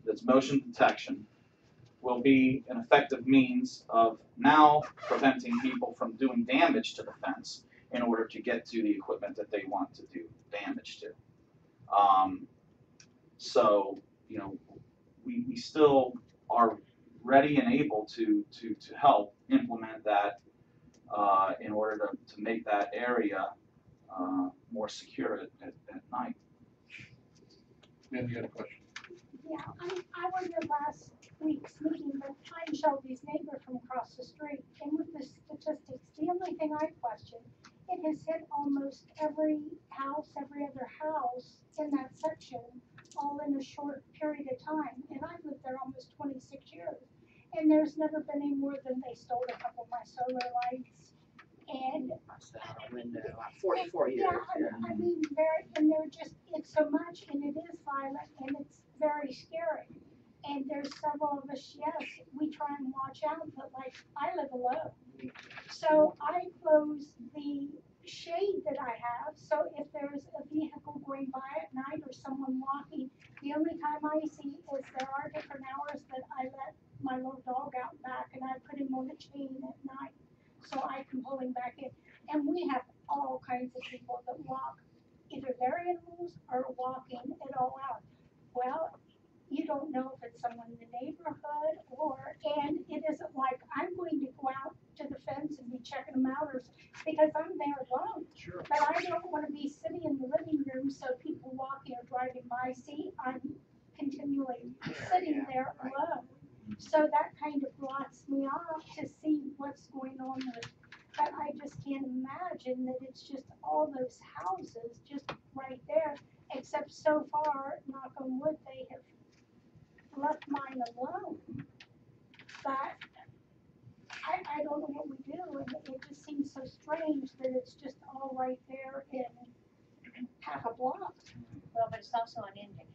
S2: that's motion detection will be an effective means of now preventing people from doing damage to the fence in order to get to the equipment that they want to do damage to. So, you know, we still are ready and able to help implement that in order to make that area more secure at night.
S10: Maybe you had a question.
S13: Yeah, I was at last week's meeting, but I'm Shelby's neighbor from across the street, and with the statistics, the only thing I question, it has hit almost every house, every other house in that section, all in a short period of time, and I've lived there almost 26 years, and there's never been any more than they stole a couple of my solar lights, and
S4: a window, 44 years.
S13: yeah, I mean, they're just, it's so much, and it is violent, and it's very scary. And there's several of us, yes, we try and watch out, but like, I live alone. So I close the shade that I have, so if there's a vehicle going by at night or someone walking, the only time I see is there are different hours that I let my little dog out back, and I put him on a chain at night, so I can pull him back in. And we have all kinds of people that walk either their animals or walking it all out. Well, you don't know if it's someone in the neighborhood and it isn't like I'm going to go out to the fence and be checking them out, or, because I'm there alone.
S9: Sure.
S13: But I don't wanna be sitting in the living room, so people walking or driving by see I'm continually sitting there alone. So that kind of blocks me off to see what's going on with, but I just can't imagine that it's just all those houses just right there, except so far, knock on wood, they have left mine alone. But I don't know what we do, and it just seems so strange that it's just all right there in half a block.
S14: Well, but it's also an indicate.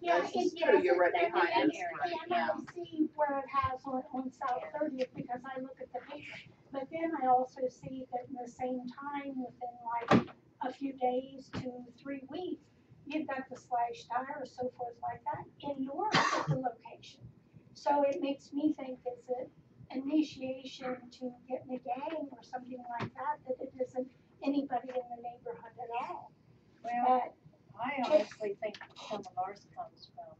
S13: Yeah,
S4: This
S13: it,
S4: is
S13: yes,
S4: true, you're right
S13: and
S4: behind us.
S13: I see where it has on South 30th because I look at the paper. But then I also see that in the same time, within like a few days to 3 weeks, you've got the slash tire or so forth like that in your location. So it makes me think it's an initiation to get in a gang or something like that, that it isn't anybody in the neighborhood at all.
S14: Well, I honestly think some of ours comes from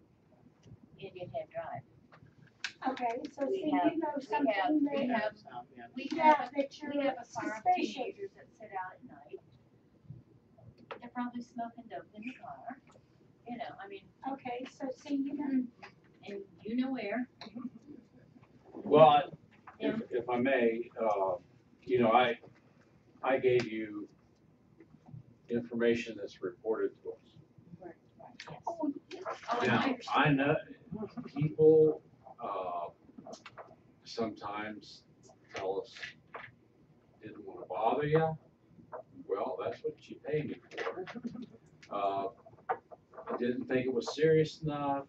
S14: Indian Head Drive.
S13: Okay, so
S14: We
S13: see,
S14: have-
S13: you know
S14: we
S13: something
S14: have-
S13: that,
S14: we have- We
S13: yeah,
S14: have,
S13: that you're
S14: we have a farm of
S13: suspicious.
S14: teenagers that sit out at night. They're probably smoking dope in the car, you know, I mean,
S13: Okay, so see, you know,
S14: and you know where.
S12: Well, if I may, you know, I gave you information that's reported to us.
S14: Right, yes.
S13: oh,
S14: Oh, and
S12: Now,
S14: I
S12: I know people, sometimes tell us, didn't wanna bother you. Well, that's what you pay me for. I didn't think it was serious enough.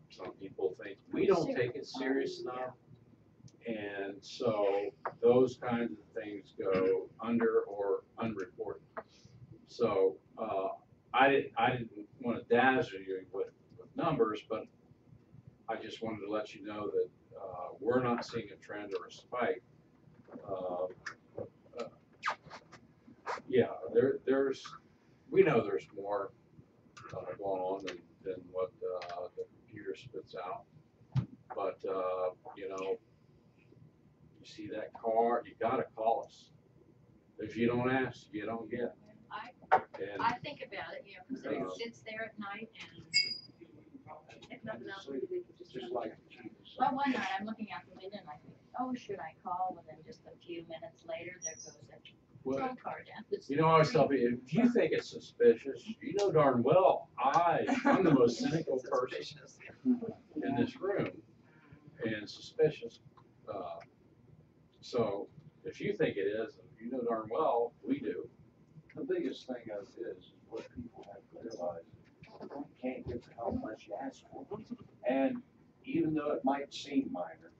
S12: Some people think we don't take it serious enough. And so those kinds of things go under or unreported. So, I didn't wanna dazzle you with numbers, but I just wanted to let you know that, we're not seeing a trend or a spike. Yeah, we know there's more, going on than what, the computer spits out. But, you know, you see that car, you gotta call us. If you don't ask, you don't get. And,
S14: I think about it, you know, cause it sits there at night and if nothing else, maybe they could
S6: Just like the chief.
S14: well, one night I'm looking out the window and I think, oh, should I call? And then just a few minutes later, there goes that
S12: well,
S14: patrol car down the
S12: you know, I always
S14: street.
S12: tell people, if you think it's suspicious, you know darn well, I'm the most cynical person in this room and suspicious. So if you think it is, you know darn well, we do.
S6: The biggest thing of it is what people have to realize, you can't get the help unless you ask for it. And even though it might seem minor,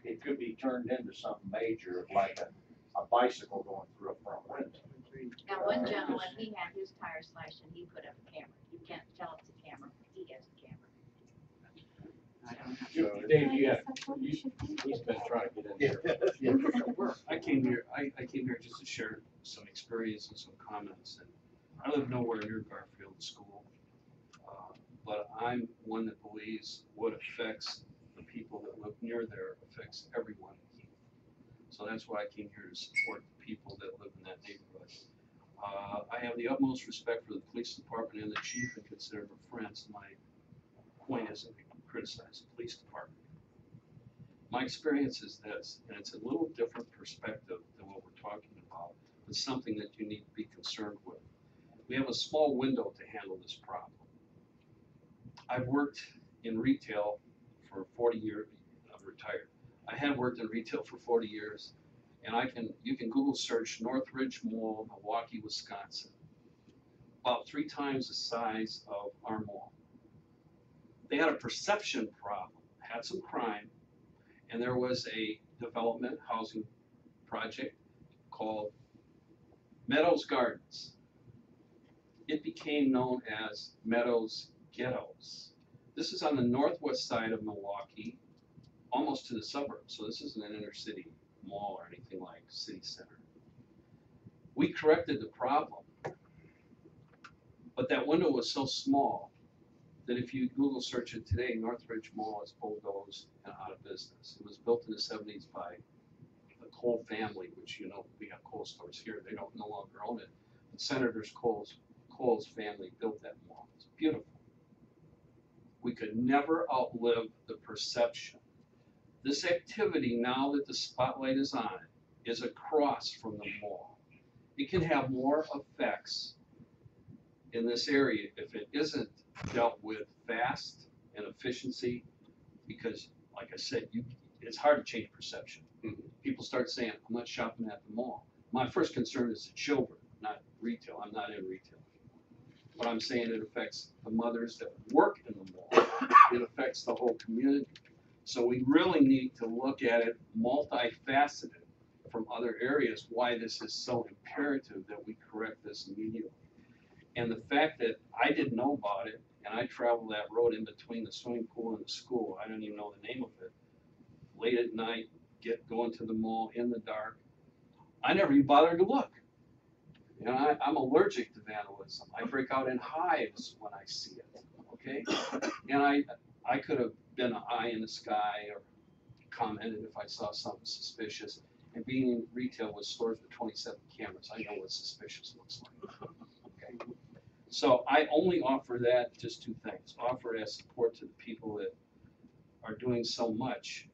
S6: it could be turned into something major, like a bicycle going through a front window.
S14: Now, one gentleman, he had his tire slashed and he put up a camera. You can't tell it's a camera, he has a camera.
S12: Dave, he's been trying to get in here.
S15: I came here just to share some experience and some comments, and I live nowhere near Garfield School. But I'm one that believes what affects the people that live near there affects everyone in Heath. So that's why I came here to support the people that live in that neighborhood. I have the utmost respect for the police department and the chief and consider them friends. My point isn't to criticize the police department. My experience is this, and it's a little different perspective than what we're talking about, but something that you need to be concerned with. We have a small window to handle this problem. I've worked in retail for 40 years, I'm retired. I have worked in retail for 40 years, and you can Google search Northridge Mall, Milwaukee, Wisconsin. About 3 times the size of our mall. They had a perception problem, had some crime, and there was a development housing project called Meadows Gardens. It became known as Meadows Ghettos. This is on the northwest side of Milwaukee, almost to the suburbs, so this isn't an inner city mall or anything like city center. We corrected the problem, but that window was so small that if you Google search it today, Northridge Mall is bulldozed and out of business. It was built in the 70s by Cole family, which you know, we have Cole stores here, they don't no longer own it. But Senator Cole's family built that mall. It's beautiful. We could never outlive the perception. This activity, now that the spotlight is on it, is across from the mall. It can have more effects in this area if it isn't dealt with fast and efficiency, because like I said, it's hard to change perception. People start saying, I'm not shopping at the mall. My first concern is the children, not retail. I'm not in retail. But I'm saying it affects the mothers that work in the mall. It affects the whole community. So we really need to look at it multifaceted from other areas, why this is so imperative that we correct this immediately. And the fact that I didn't know about it, and I traveled that road in between the swimming pool and the school, I don't even know the name of it, late at night, going to the mall in the dark, I never even bothered to look. You know, I'm allergic to vandalism. I break out in hives when I see it, okay? And I could have been an eye in the sky or commented if I saw something suspicious. And being in retail with stores with 27 cameras, I know what suspicious looks like. Okay. So I only offer that, just two things. Offer it as support to the people that are doing so much.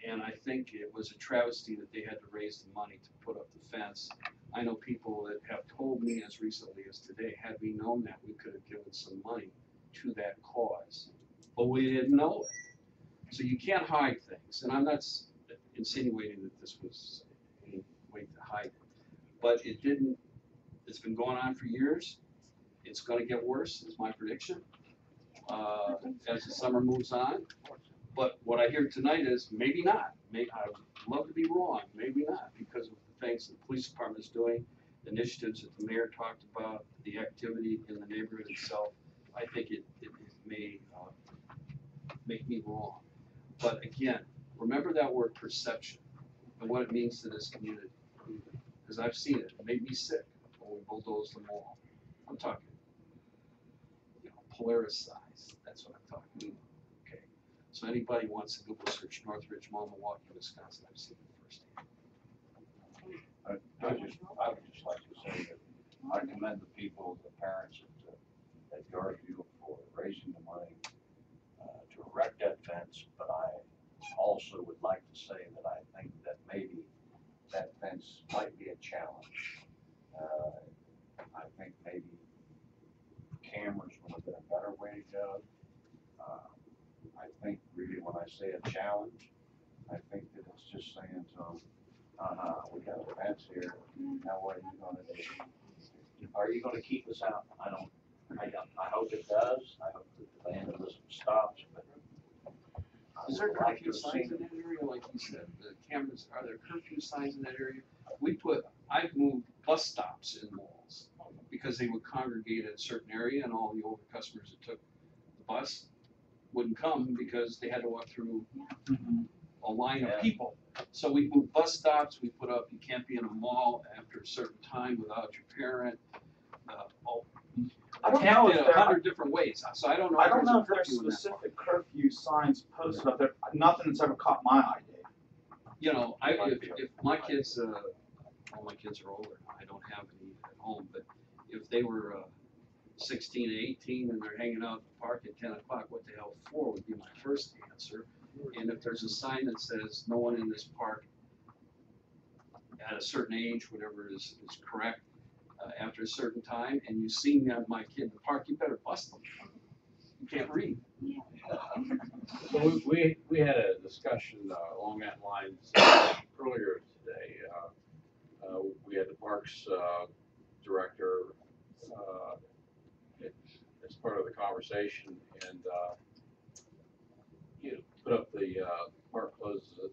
S15: And I think it was a travesty that they had to raise the money to put up the fence. I know people that have told me as recently as today, had we known that, we could have given some money to that cause. But we didn't know it. So you can't hide things. And I'm not insinuating that this was any way to hide it. But it didn't, it's been going on for years. It's going to get worse, is my prediction, as the summer moves on. But what I hear tonight is maybe not. Maybe, I would love to be wrong, maybe not, because of the things the police department is doing, the initiatives that the mayor talked about, the activity in the neighborhood itself. I think it may make me wrong. But again, remember that word perception and what it means to this community. Because I've seen it. It made me sick when we bulldozed the mall. I'm talking, you know, Polaris size. That's what I'm talking about. Okay. So anybody wants to Google search Northridge Mall, Milwaukee, Wisconsin, I've seen it firsthand.
S6: I would just like to say that I commend the people, the parents at Garfield for raising the money to erect that fence, but I also would like to say that I think that maybe that fence might be a challenge. I think maybe cameras would have been a better way to go. I think really when I say a challenge, I think that it's just saying to them, we got a fence here, now what are you gonna do? Are you gonna keep us out? I hope it does. I hope that the vandalism stops, but
S15: is there curfew signs in that area, like you said? The cameras, are there curfew signs in that area? I've moved bus stops in malls because they would congregate at a certain area and all the older customers that took the bus wouldn't come because they had to walk through a line of people. So we moved bus stops, we put up, you can't be in a mall after a certain time without your parent.
S2: I don't know if there
S15: 100 different ways, so I don't know.
S2: I don't know if there's specific curfew signs posted up there. Nothing that's ever caught my eye, Dave.
S15: You know, if my kids, all my kids are older, I don't have any at home, but if they were 16, 18 and they're hanging out at the park at 10 o'clock, what the hell for would be my first answer. And if there's a sign that says no one in this park at a certain age, whatever is correct, after a certain time, and you see my kid in the park, you better bust them. You can't read.
S12: So we had a discussion along that lines earlier today. We had the parks director as part of the conversation, and put up the park closes at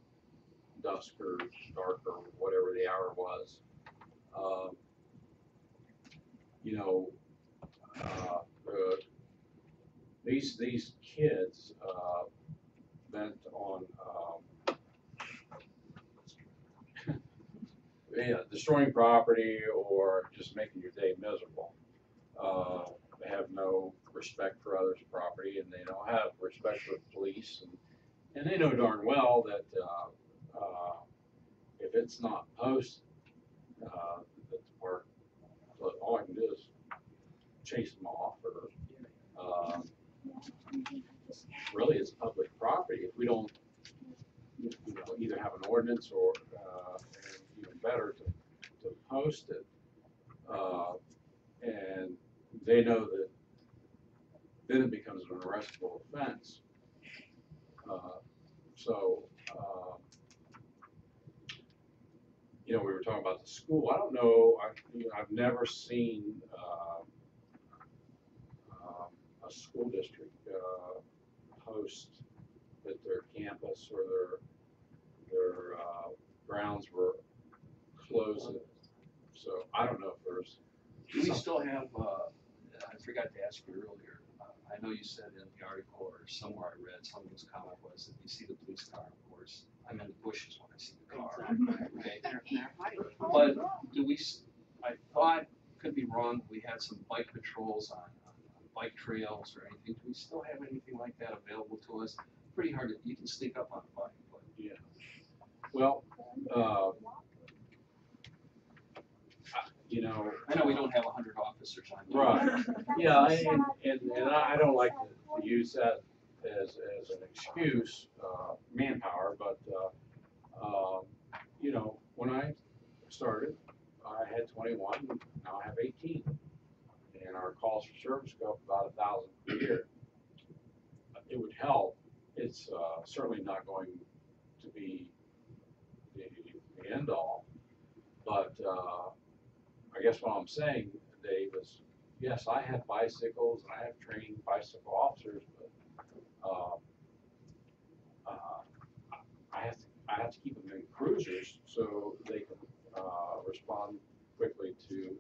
S12: dusk or dark or whatever the hour was. These kids bent on destroying property or just making your day miserable. They have no respect for others' property, and they don't have respect for the police, and they know darn well that it's not posted, at the park, so all I can do is chase them off, or, really it's public property. If we don't, either have an ordinance or, and even better to post it, and they know that then it becomes an arrestable offense. So, we were talking about the school. I don't know, I've never seen, a school district, post that their campus or their grounds were closing. So I don't know if there's.
S15: Do we still have, I forgot to ask you earlier, I know you said in the article or somewhere I read, someone's comment was that you see the police car, of course, I'm in the bushes when I see the car. Okay. But do we, I thought, could be wrong, we had some bike patrols on bike trails or anything. Do we still have anything like that available to us? Pretty hard to, you can sneak up on a bike, but.
S12: Yeah. Well,
S15: I know we don't have 100 officers on.
S12: right. Yeah, and I don't like to use that as an excuse, manpower, but, when I started, I had 21, now I have 18. And our calls for service go up about 1,000 per year. It would help. It's certainly not going to be the end all, but I guess what I'm saying, Dave, is yes, I have bicycles and I have trained bicycle officers, but I have to keep them in cruisers so they can respond quickly to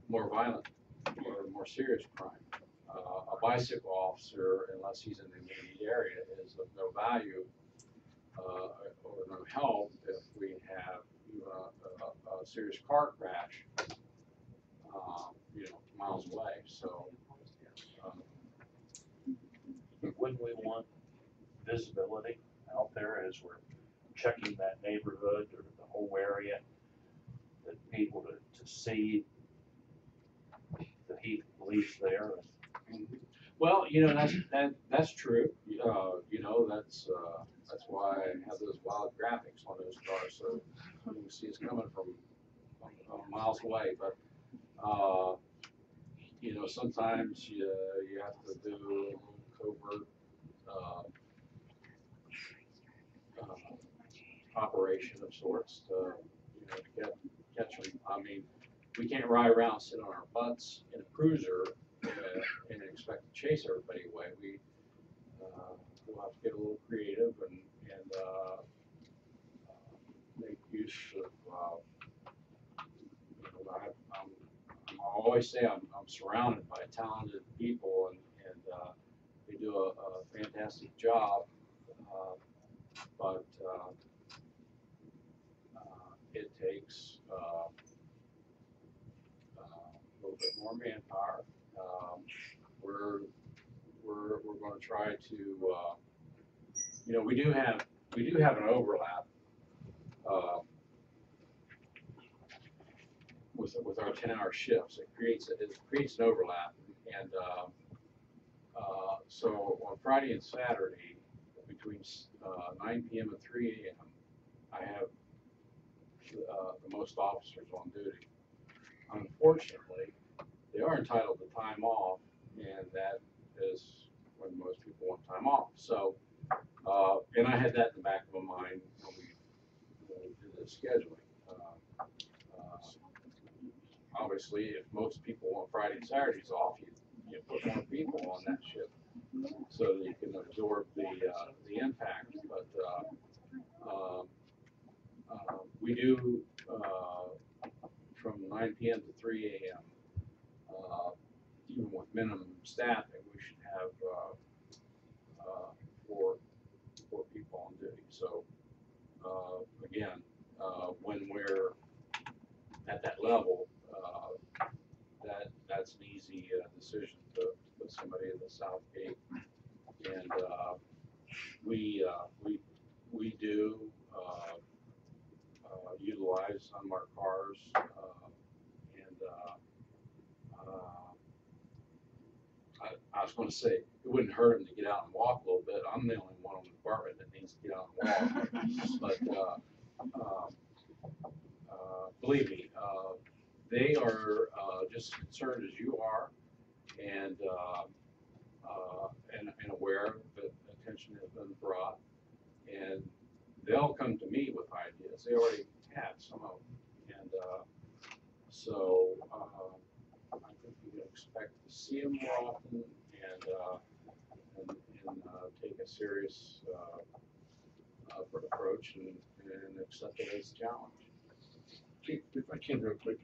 S12: more violent or more serious crime. A bicycle officer, unless he's in the immediate area, is of no value or no help if we have a serious car crash, miles away. So,
S2: wouldn't we want visibility out there as we're checking that neighborhood or the whole area, that people to see the Heath police there?
S12: well, that's true. That's why I have those wild graphics on those cars, so you can see it's coming from miles away. But sometimes you have to do a little covert operation of sorts to catch them. I mean, we can't ride around, sit on our butts in a cruiser and expect to chase everybody away. We'll have to get a little creative and make use of. I always say I'm surrounded by talented people, and they do a fantastic job. But it takes a little bit more manpower. We're going to try to, we do have an overlap with our 10-hour shifts. It creates an overlap, and so on Friday and Saturday between 9 p.m. and 3 a.m. I have the most officers on duty. Unfortunately, they are entitled to time off, and that is when most people want time off. So, and I had that in the back of my mind when we did the scheduling. Obviously, if most people want Friday and Saturdays off, you put more people on that shift so that you can absorb the impact. But we do from 9 p.m. to 3 a.m. Even with minimum staffing, we should have four people on duty. So again, when we're at that level, that's an easy decision to put somebody in the south gate, and we do utilize unmarked cars, and I was going to say it wouldn't hurt them to get out and walk a little bit. I'm the only one in the department that needs to get out and walk, but believe me, they are just as concerned as you are, and aware that attention has been brought, and they'll come to me with ideas. They already had some of them, and so I think you can expect to see them more often, and take a serious approach and accept it as a challenge.
S10: If I can real quick,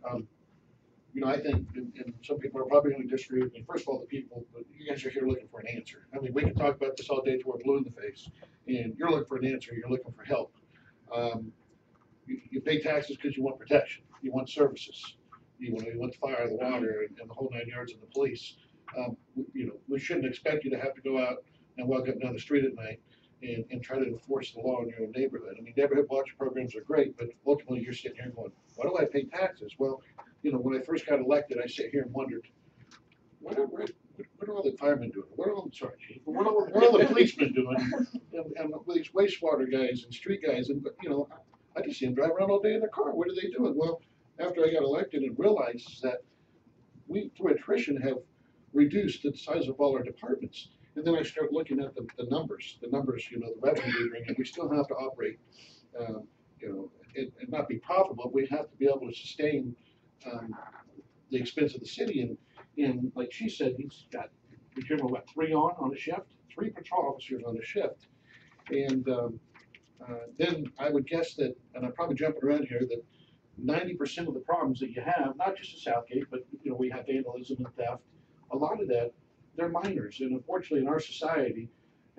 S10: you know, I think, and some people are probably going to disagree with me. First of all, the people, but you guys are here looking for an answer. I mean, we can talk about this all day till we're blue in the face, and you're looking for an answer. You're looking for help. You pay taxes because you want protection. You want services. You want the fire, the water, and the whole 9 yards of the police. You know, we shouldn't expect you to have to go out and walk up and down the street at night and try to enforce the law in your own neighborhood. I mean, neighborhood watch programs are great, but ultimately you're sitting here going, why do I pay taxes? Well, you know, when I first got elected, I sat here and wondered, what are all the firemen doing? What are all the policemen doing? And these wastewater guys and street guys, and you know, I just see them drive around all day in their car. What are they doing? Well, after I got elected and realized that we, through attrition, have reduced the size of all our departments. And then I start looking at the numbers, you know, the revenue we bring in. We still have to operate, you know, and not be profitable. We have to be able to sustain the expense of the city. And like she said, he's got, what, 3 on a shift? 3 patrol officers on a shift. And then I would guess that, and I'm probably jumping around here, that 90% of the problems that you have, not just in Southgate, but you know, we have vandalism and theft, a lot of that, they're minors. And unfortunately in our society,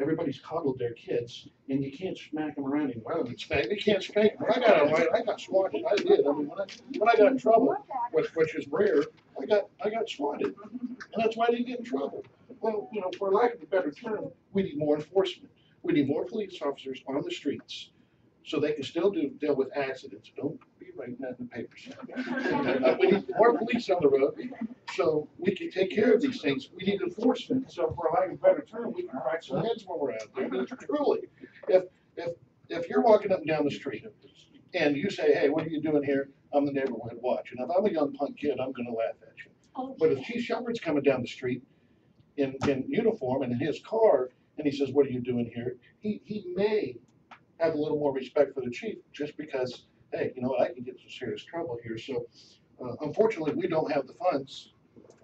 S10: everybody's coddled their kids, and you can't smack them around anymore. I mean, you can't spank them. I got swatted. I did. I mean, when I got in trouble, which is rare, I got swatted, and that's why I didn't get in trouble. Well, you know, for lack of a better term, we need more enforcement. We need more police officers on the streets, so they can still deal with accidents. Don't be writing that in the papers. We need more police on the road, so we can take care of these things. We need enforcement. So for lack of a better term, we can crack some heads when we're out there. But truly, if you're walking up and down the street and you say, hey, what are you doing here? I'm the neighborhood watch. And if I'm a young punk kid, I'm going to laugh at you. But if Chief Shepherd's coming down the street in uniform and in his car, and he says, what are you doing here? He may have a little more respect for the chief just because, hey, you know what, I can get some serious trouble here. So unfortunately, we don't have the funds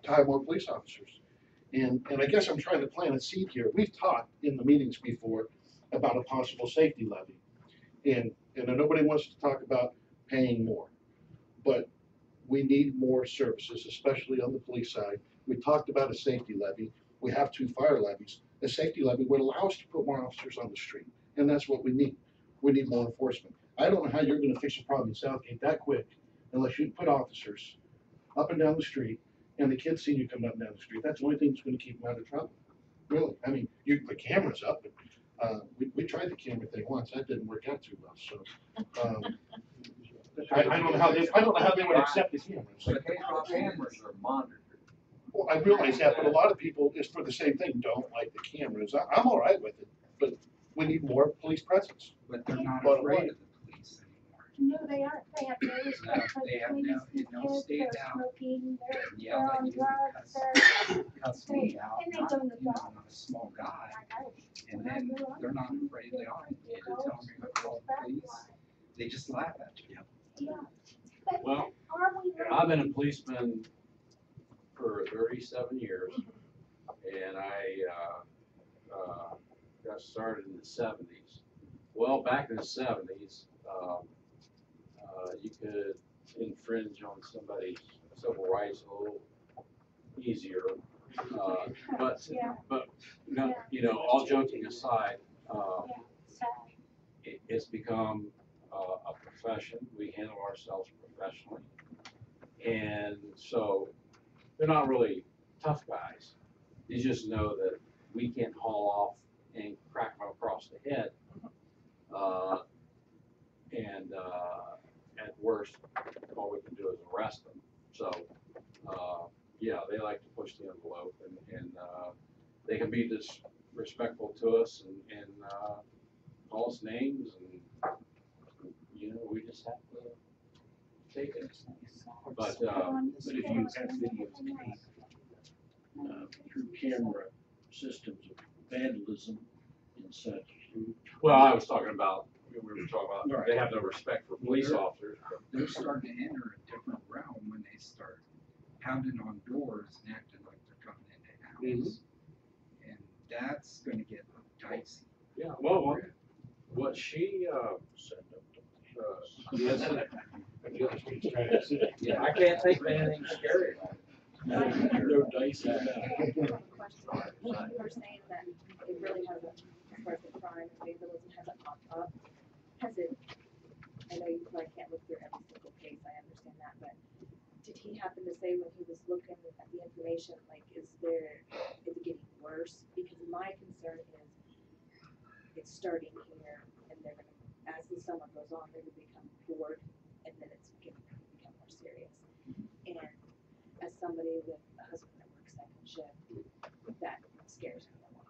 S10: to hire more police officers. And I guess I'm trying to plant a seed here. We've talked in the meetings before about a possible safety levy. And nobody wants to talk about paying more, but we need more services, especially on the police side. We talked about a safety levy. We have 2 fire levies. A safety levy would allow us to put more officers on the street, and that's what we need. We need more enforcement. I don't know how you're going to fix a problem in Southgate that quick unless you put officers up and down the street, and the kids see you coming up and down the street. That's the only thing that's going to keep them out of trouble. Really, I mean, you can put cameras up, but we tried the camera thing once. That didn't work out too well. So I don't know how they would accept the cameras.
S6: But cameras are monitored.
S10: Well, I realize that, but a lot of people, it's for the same thing, don't like the cameras. I'm all right with it, but we need more police presence.
S6: But they're not afraid of the police anymore.
S13: No, they aren't. They have no respect for
S6: They
S13: the
S6: have
S13: police.
S6: no, you know,
S13: Kids,
S6: stand
S13: they're
S6: out,
S13: smoking,
S6: yell
S13: they're
S6: at
S13: on
S6: you,
S13: drugs,
S6: cuss me out,
S13: and they
S6: not,
S13: don't
S6: you know,
S13: adopt.
S6: I'm a small guy. And
S13: When I
S6: then
S13: grew up,
S6: they're not afraid, they aren't, they tell me to call the police, they just laugh at you.
S13: Yeah. But
S12: Well,
S13: are we really-
S12: I've been a policeman for 37 years, and I got started in the 70s. Well, back in the 70s, you could infringe on somebody's civil rights a little easier. But no, you know, all joking aside, it's become a profession. We handle ourselves professionally, and so they're not really tough guys. You just know that we can't haul off and crack them across the head, at worst, all we can do is arrest them. So, yeah, they like to push the envelope, and they can be disrespectful to us and call us names, and we just have to take it. But
S6: if you have videotape through camera systems of vandalism and such.
S12: Well, I was talking about, we were talking about, they have no respect for police officers.
S16: They're starting to enter a different realm when they start pounding on doors and acting like they're coming into house. And that's gonna get dicey.
S12: Yeah, well, what she, I can't think of anything scary.
S5: No dice. I have a question. You were saying that it really hasn't, as far as the crime and vandalism hasn't popped up. Has it? I know you probably can't look through every single case. I understand that, but did he happen to say when he was looking at the information, like, is it getting worse? Because my concern is it's starting here, and they're gonna, as the summer goes on, they're gonna become bored, and then it's gonna become more serious. And as somebody with a husband that works second shift, that scares me a lot.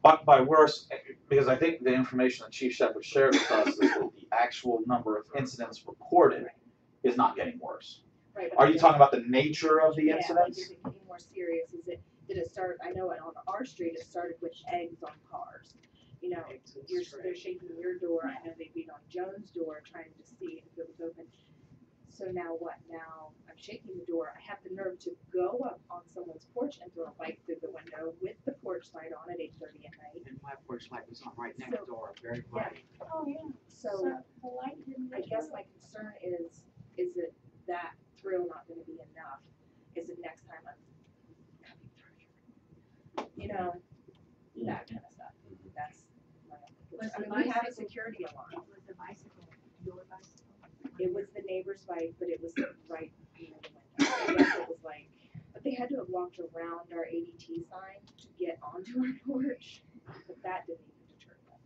S2: But by worse, because I think the information that Chief Shepherd shared with us is that the actual number of incidents reported is not getting worse.
S5: Right,
S2: Are you talking about the nature of the incidents?
S5: Like, is it getting more serious? Did it start? I know on our street it started with eggs on cars. You know, they're shaking your door. I know they beat on Joan's door trying to see if it was open. So now what? Now I'm shaking the door. I have the nerve to go up on someone's porch and throw a bike through the window with the porch light on at 8:30 at night.
S4: And my porch light was on right next door, very bright.
S5: Oh, yeah. So I guess my concern is it that thrill not going to be enough? Is it next time I'm coming through? You know, that kind of stuff. That's my concern. I mean, we have a security alarm.
S14: Was the bicycle your bicycle?
S5: It was the neighbor's bike, but it was right near the window. I guess it was like, but they had to have walked around our ADT sign to get onto our porch. But that didn't even deter them.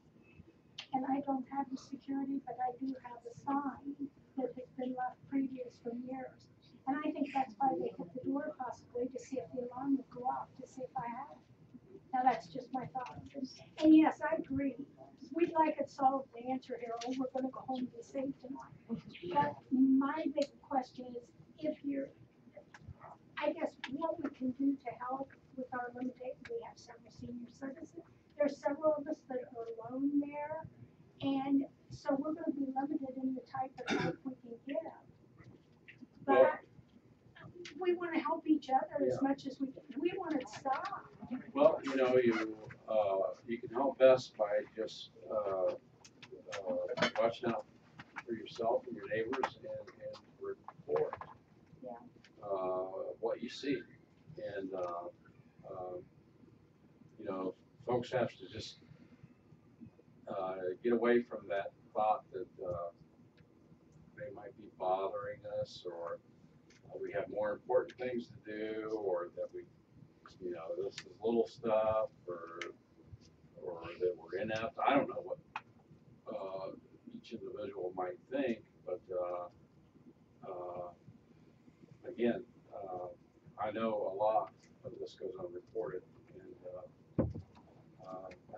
S13: And I don't have the security, but I do have a sign that has been left previous for years. And I think that's why they hit the door possibly, to see if the alarm would go off, to see if I have it. Now, that's just my thought. And yes, I agree. We'd like it solved, the answer here, oh, we're gonna go home and be safe tonight. But my big question is, I guess what we can do to help with our limitation, we have several senior citizens. There's several of us that are alone there. And so we're gonna be limited in the type of help we can give. But we wanna help each other as much as we can. We want it stopped.
S12: Well, you can help best by just watching out for yourself and your neighbors and report what you see. And folks have to just get away from that thought that they might be bothering us, or we have more important things to do, or that this is little stuff, or that we're inept. I don't know what each individual might think, but again, I know a lot of this goes unreported, and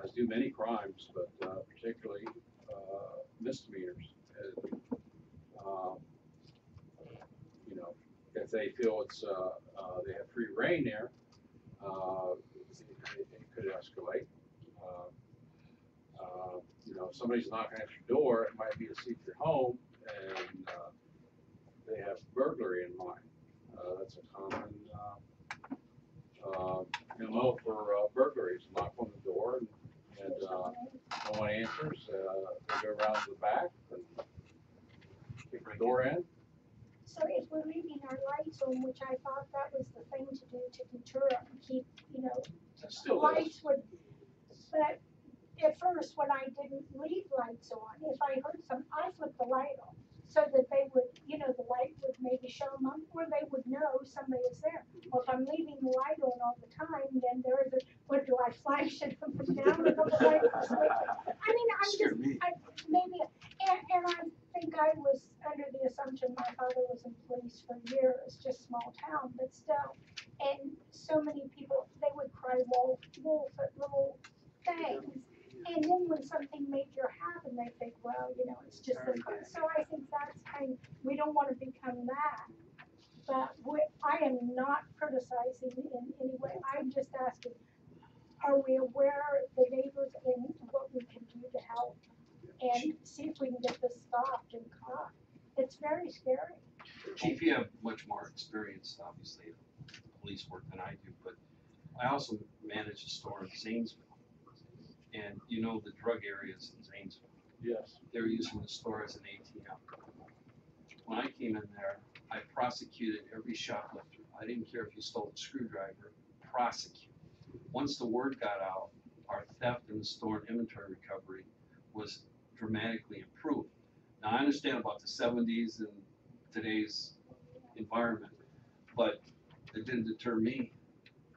S12: as do many crimes, but particularly misdemeanors. And, if they feel it's they have free reign there, it could escalate. If somebody's knocking at your door, it might be to seek your home, and they have burglary in mind. That's a common MO for burglaries. Knock on the door, and no one answers. They go around to the back and kick the door in.
S13: So if we're leaving our lights on, which I thought that was the thing to do to deter and keep, lights would, but at first when I didn't leave lights on, if I heard I flipped the light on so that they would, the light would maybe show them up, or they would know somebody is there. Well, if I'm leaving the light on all the time, then there is what do I flash it up and down? I mean, and I think I small town, but still. And so many people, they would cry wolf, wolf at little things. And then when something major happened, they think, well, you know, it's just a car. So I think that's kind, we don't want to become that. But I am not criticizing in any way. I'm just asking, are we aware, the neighbors, and what we can do to help? And see if we can get this stopped and caught. It's very scary.
S15: Chief, you have much more experience, obviously, in police work than I do, but I also manage a store in Zanesville. And you know the drug areas in Zanesville.
S8: Yes.
S15: They're using the store as an ATM. When I came in there, I prosecuted every shoplifter. I didn't care if you stole a screwdriver, prosecute. Once the word got out, our theft in the store and inventory recovery was dramatically improved. Now I understand about the 70s and today's environment, but it didn't deter me.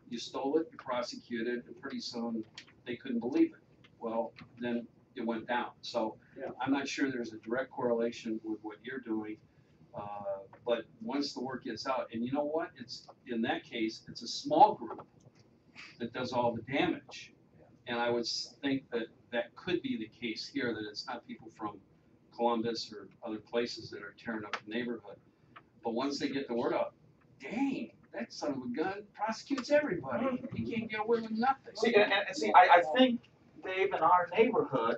S15: You stole it, you prosecuted, and pretty soon they couldn't believe it. Well, then it went down. So I'm not sure there's a direct correlation with what you're doing, but once the word gets out, and you know what? It's in that case, it's a small group that does all the damage. And I would think that that could be the case here, that it's not people from Columbus or other places that are tearing up the neighborhood. But once they get the word out, dang, that son of a gun prosecutes everybody. You can't get away with nothing.
S2: See, and I think, Dave, in our neighborhood,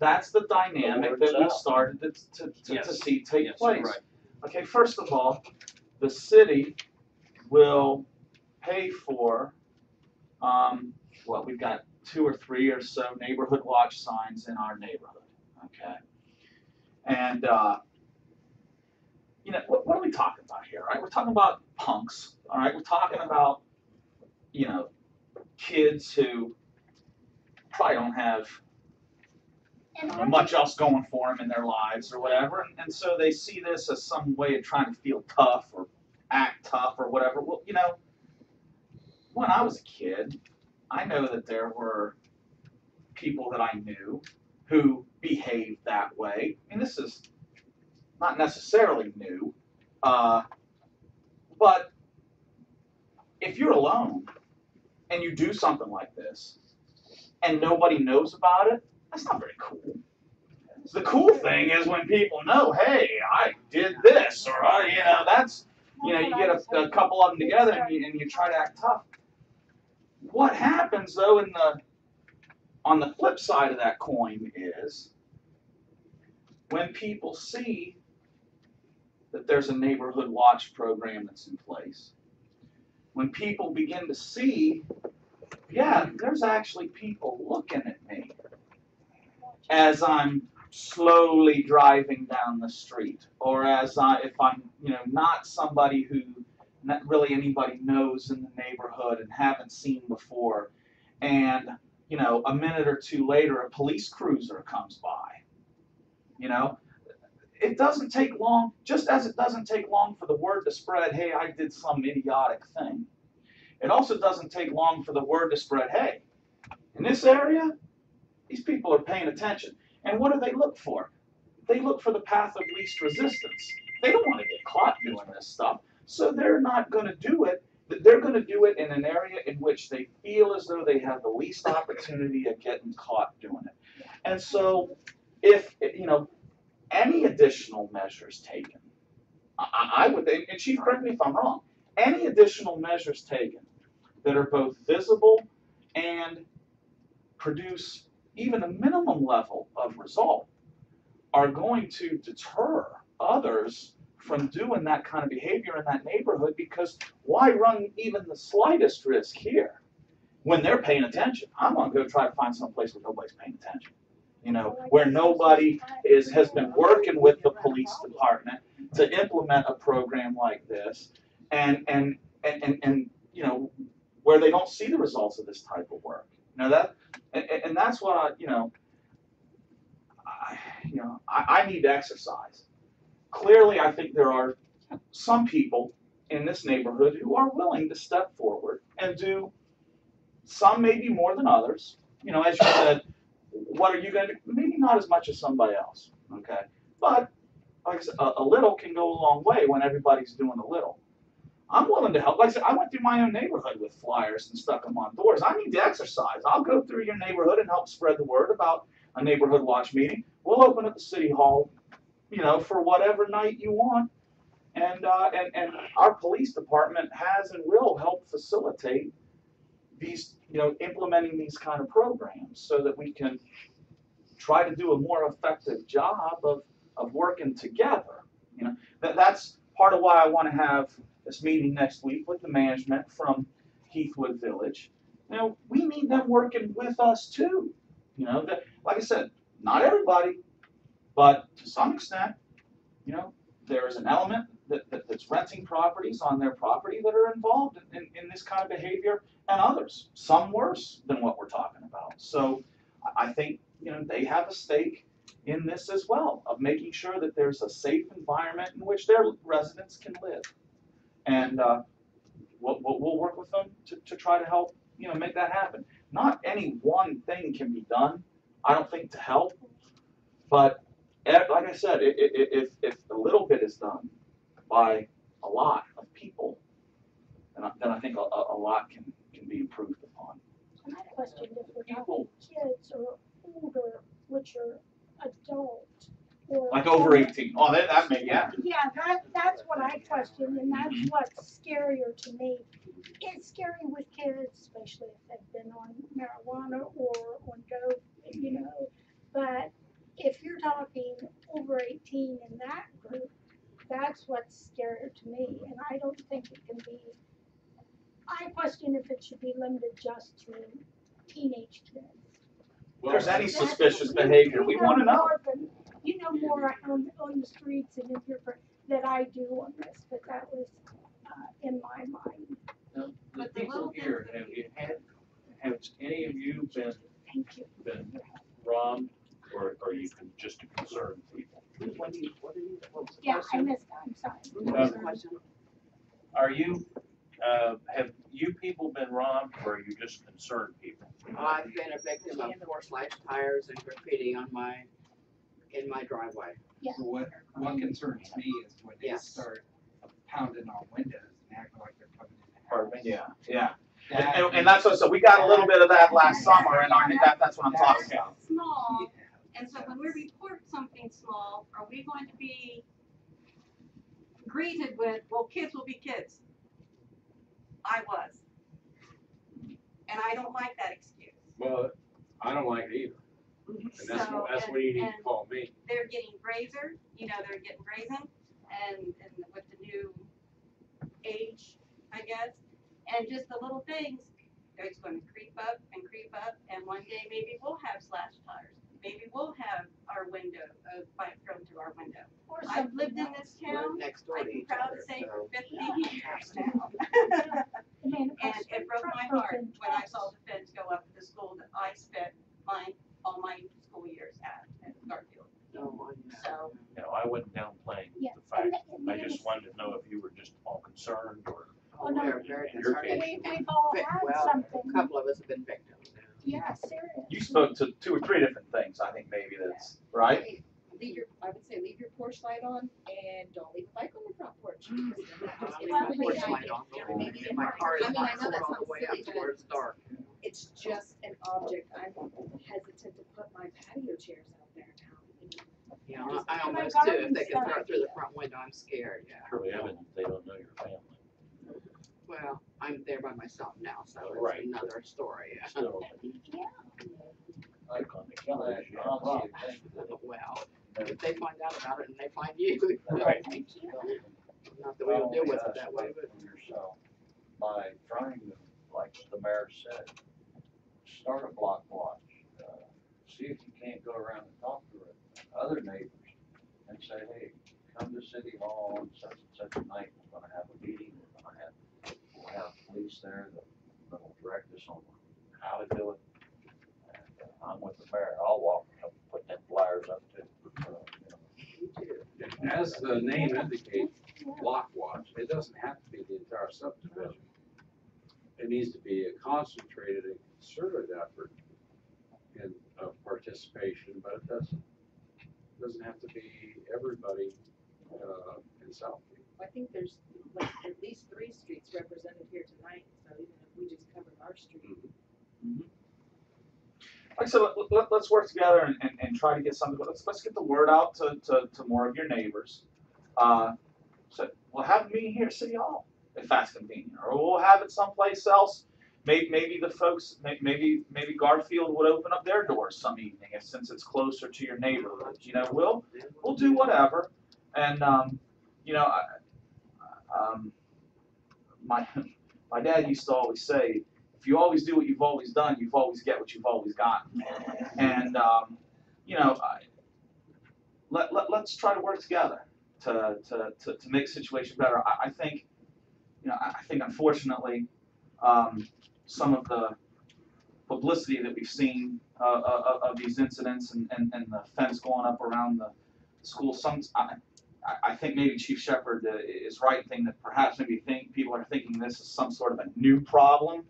S2: that's the dynamic that we started to see take place.
S15: Right.
S2: Okay, first of all, the city will pay for, well, we've got 2 or 3 or so neighborhood watch signs in our neighborhood, okay? And, you know, what are we talking about here, right? We're talking about punks, all right? We're talking about, you know, kids who probably don't have much else going for them in their lives or whatever, and so they see this as some way of trying to feel tough or act tough or whatever. Well, you know, when I was a kid, I know that there were people that I knew who behaved that way. I mean, this is not necessarily new, but if you're alone and you do something like this and nobody knows about it, that's not very cool. The cool thing is when people know, hey, I did this, or you know, that's, you know, you get a couple of them together and you try to act tough. What happens though on the flip side of that coin is when people see that there's a neighborhood watch program that's in place, when people begin to see, yeah, there's actually people looking at me as I'm slowly driving down the street, or as if I'm, you know, not somebody who not really anybody knows in the neighborhood and haven't seen before, and you know, a minute or two later, a police cruiser comes by. You know, it doesn't take long, just as it doesn't take long for the word to spread, hey, I did some idiotic thing. It also doesn't take long for the word to spread, hey, in this area, these people are paying attention. And what do they look for? They look for the path of least resistance. They don't want to get caught doing this stuff, so they're not going to do it. They're going to do it in an area in which they feel as though they have the least opportunity of getting caught doing it. And so if, you know, any additional measures taken, I would, and Chief, correct me if I'm wrong, any additional measures taken that are both visible and produce even a minimum level of result are going to deter others from doing that kind of behavior in that neighborhood, because why run even the slightest risk here when they're paying attention? I'm going to go try to find some place where nobody's paying attention. You know, where nobody has been working with the police department to implement a program like this, and you know, where they don't see the results of this type of work. You know, that, and that's what I need to exercise. Clearly, I think there are some people in this neighborhood who are willing to step forward and do some, maybe more than others. You know, as you said, what are you going to do? Maybe not as much as somebody else, okay? But like I said, a little can go a long way when everybody's doing a little. I'm willing to help. Like I said, I went through my own neighborhood with flyers and stuck them on doors. I need to exercise. I'll go through your neighborhood and help spread the word about a neighborhood watch meeting. We'll open at the city hall, for whatever night you want. And our police department has and will help facilitate these, implementing these kind of programs so that we can try to do a more effective job of working together. That's part of why I want to have this meeting next week with the management from Heathwood Village. We need them working with us too. Like I said, not everybody, but to some extent, there's an element that's renting properties on their property that are involved in this kind of behavior, and others, some worse than what we're talking about. So I think, they have a stake in this as well, of making sure that there's a safe environment in which their residents can live. And we'll work with them to try to help, make that happen. Not any one thing can be done, I don't think, to help, but like I said, if a little bit is done by a lot of people, then I think a lot can be improved upon.
S13: My question is, we're talking kids or older, which are adult, or
S2: Like over 18. Oh, that may, yeah.
S13: Yeah, that's what I question, and that's what's scarier to me. It's scary with kids, especially if they've been on marijuana or on dope, But if you're talking over 18 in that group, that's what's scarier to me, and I don't think it can be. I question if it should be limited just to teenage kids.
S2: If there's any suspicious behavior, we want to know.
S13: You know more on the streets and in your that I do on this, but that was in my mind.
S12: Now, the people here, have any of you been robbed, or are you just concerned people?
S13: Yeah, I missed that, I'm sorry.
S12: Are you, have you people been robbed, or are you just concerned people?
S4: I've been a victim of four slashed tires and graffiti in my driveway.
S13: Yeah.
S16: What concerns me is when they start pounding on windows and acting like they're coming in the house.
S2: Yeah. And that's what, so we got a little bit of that last summer, and I think that's what I'm talking about.
S17: Small, and so when we report something small, are we going to be greeted with, well, kids will be kids? I was. And I don't like that excuse.
S12: Well, I don't like it either. And that's what you need to call me.
S17: They're getting brazen, they're getting brazen, and with the new age, I guess, and just the little things, they're just going to creep up, and one day maybe we'll have slashed tires. Maybe we'll have our window, a pipe thrown through our window. I've lived in this town, I'm proud to say, for 50 years now. And it broke my heart when I saw the fence go up to the school that I spent all my school years at Garfield. So.
S12: No, I wasn't downplaying the fact. I just wanted to know if you were just all concerned, or.
S13: Oh, no,
S4: very
S13: concerned. We've all had something.
S4: A couple of us have been victims.
S13: Yeah, serious.
S2: You spoke to 2 or 3 different things, I think maybe that's, right?
S18: I would say leave your porch light on and don't leave a bike on your front porch.
S4: My car is not sold all the way up to where it's dark.
S18: It's just an object. I'm hesitant to put my patio chairs out there now.
S4: Yeah, I almost do. If they can throw it through the front window, I'm scared, yeah.
S12: Surely evident they don't know your family.
S4: Well, I'm there by myself now, so
S12: Right.
S4: it's another story.
S12: Still.
S4: Well, if they find out about it and they find you.
S12: Right.
S4: Not that we don't deal with it that way, but.
S6: Yourself by trying to, like the mayor said, start a block watch. See if you can't go around and talk to other neighbors and say, hey, come to City Hall on such and such a night. We're going to have a meeting. We'll have police there that'll direct us on how to do it. And I'm with the mayor. I'll walk and help put them flyers up too.
S12: As the name indicates, block watch, it doesn't have to be the entire subdivision. It needs to be a concentrated and concerted effort of participation, but it doesn't have to be everybody in Southfield.
S18: I think there's like at least 3 streets represented here tonight, so even if we just covered our street.
S2: Like I said, let's work together and try to get something. Let's get the word out to more of your neighbors. So we'll have a meeting here at City Hall if that's convenient, or we'll have it someplace else. Maybe the folks, maybe Garfield would open up their doors some evening, since it's closer to your neighborhood. You know, we'll do whatever. And you know, my dad used to always say, if you always do what you've always done, you always get what you've always gotten. And you know, let's try to work together to make the situation better. I think, you know, I think unfortunately, some of the publicity that we've seen of these incidents and the fence going up around the school, I think maybe Chief Shepherd is right in thinking that perhaps maybe people are thinking this is some sort of a new problem.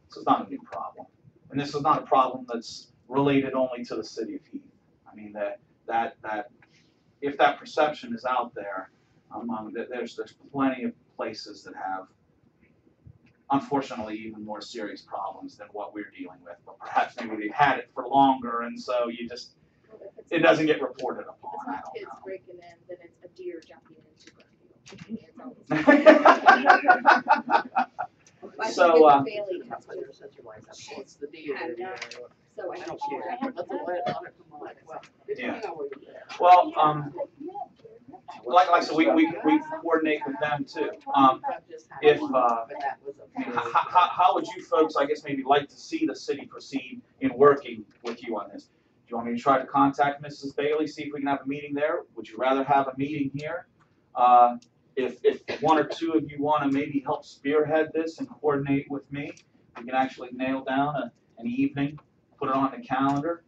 S2: This is not a new problem, and this is not a problem that's related only to the city of Heath. I mean that if that perception is out there, there's plenty of places that have, unfortunately, even more serious problems than what we're dealing with. But perhaps maybe they've had it for longer, and so it doesn't get reported upon.
S18: It's not kids breaking in, then it's a deer jumping into
S2: So,
S18: Bailey has
S4: It's the deer.
S18: so I think
S2: yeah. Well, like I said, we coordinate with them too. If how would you folks, I guess, maybe like to see the city proceed in working with you on this? Do you want me to try to contact Mrs. Bailey, see if we can have a meeting there? Would you rather have a meeting here? If one or two of you want to maybe help spearhead this and coordinate with me, we can actually nail down an evening, put it on the calendar,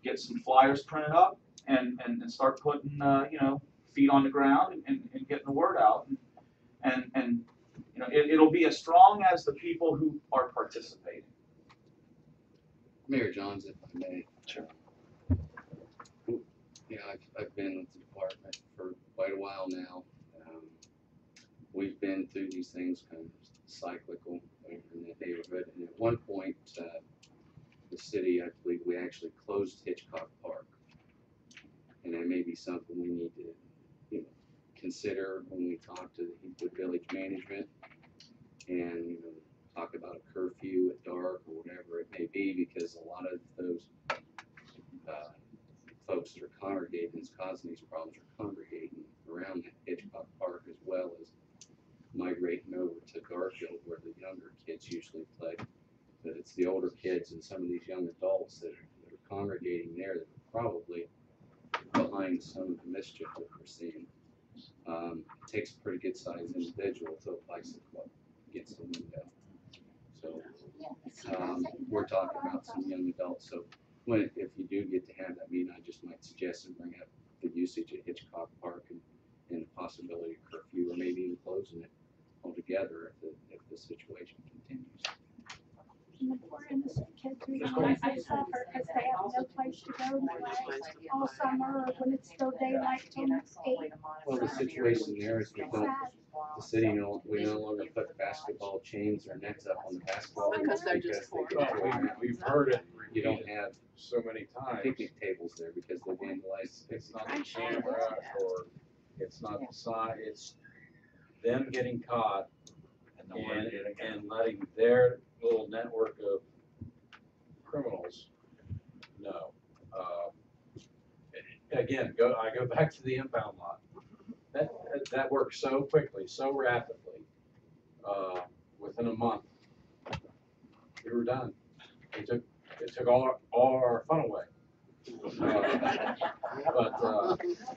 S2: get some flyers printed up, and start putting you know, feet on the ground and getting the word out. And you know, it'll be as strong as the people who are participating.
S19: Mayor Johns, if I may.
S2: Sure.
S19: You know, I've been with the department for quite a while now. We've been through these things kind of cyclical in the neighborhood. And at one point, the city, I believe, we actually closed Hitchcock Park. And that may be something we need to, you know, consider when we talk to the Heathwood Village management and, you know, talk about a curfew at dark or whatever it may be, because a lot of those folks that are congregating and causing these problems are congregating around Hitchcock Park, as well as migrating over to Garfield, where the younger kids usually play. But it's the older kids and some of these young adults that are congregating there that are probably behind some of the mischief that we're seeing. It takes a pretty good sized individual to a bicycle gets the window. So we're talking about some young adults. So if you do get to have that meeting, I just might suggest and bring up the usage of Hitchcock Park and the possibility of curfew, or maybe even closing it altogether if the situation continues.
S13: And the poor innocent kids, I suffer because they have no place to go all summer, or when it's still daylight till 8.
S19: Well, the situation there is the city we no longer put basketball chains or nets up on the basketball
S4: Because they're just
S12: We've heard it.
S19: You don't have
S12: so many times.
S19: picnic tables there because they vandalize.
S12: It's not the camera, or it's not the sign, it's them getting caught and letting their little network of criminals know. Again, I go back to the impound lot. That worked so quickly, so rapidly. Within a month, we were done. It took all our fun away.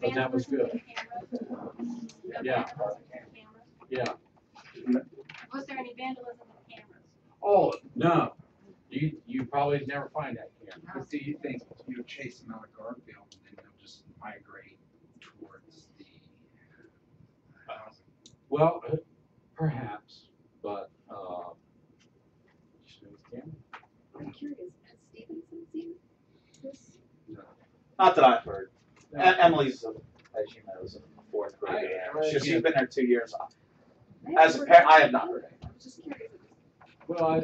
S12: But that was good. Yeah. Yeah.
S17: Was there any vandalism with cameras?
S12: Oh, no. You probably never find that camera.
S16: How do you think you chase them out of Garfield and then they'll just migrate towards the housing?
S12: Well, perhaps, but smooth camera.
S18: I'm curious, has Stevenson seen this?
S12: No.
S2: Not that I've heard. Emily's, as you know, is a 4th grader. She's been there 2 years. As a parent, I have not heard anything.
S5: I was just curious.
S12: Well,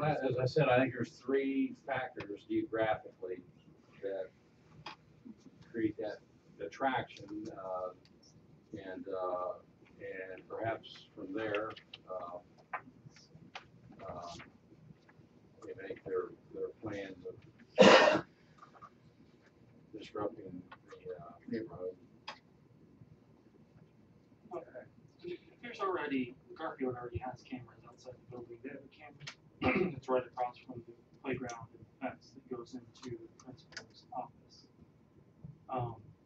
S12: as I said, I think there's 3 factors geographically that create that attraction, and perhaps from there, they make their plans of disrupting the neighborhood.
S9: There's already, Garfield already has cameras outside the building. They have a camera that's right across from the playground and fence that goes into the principal's office.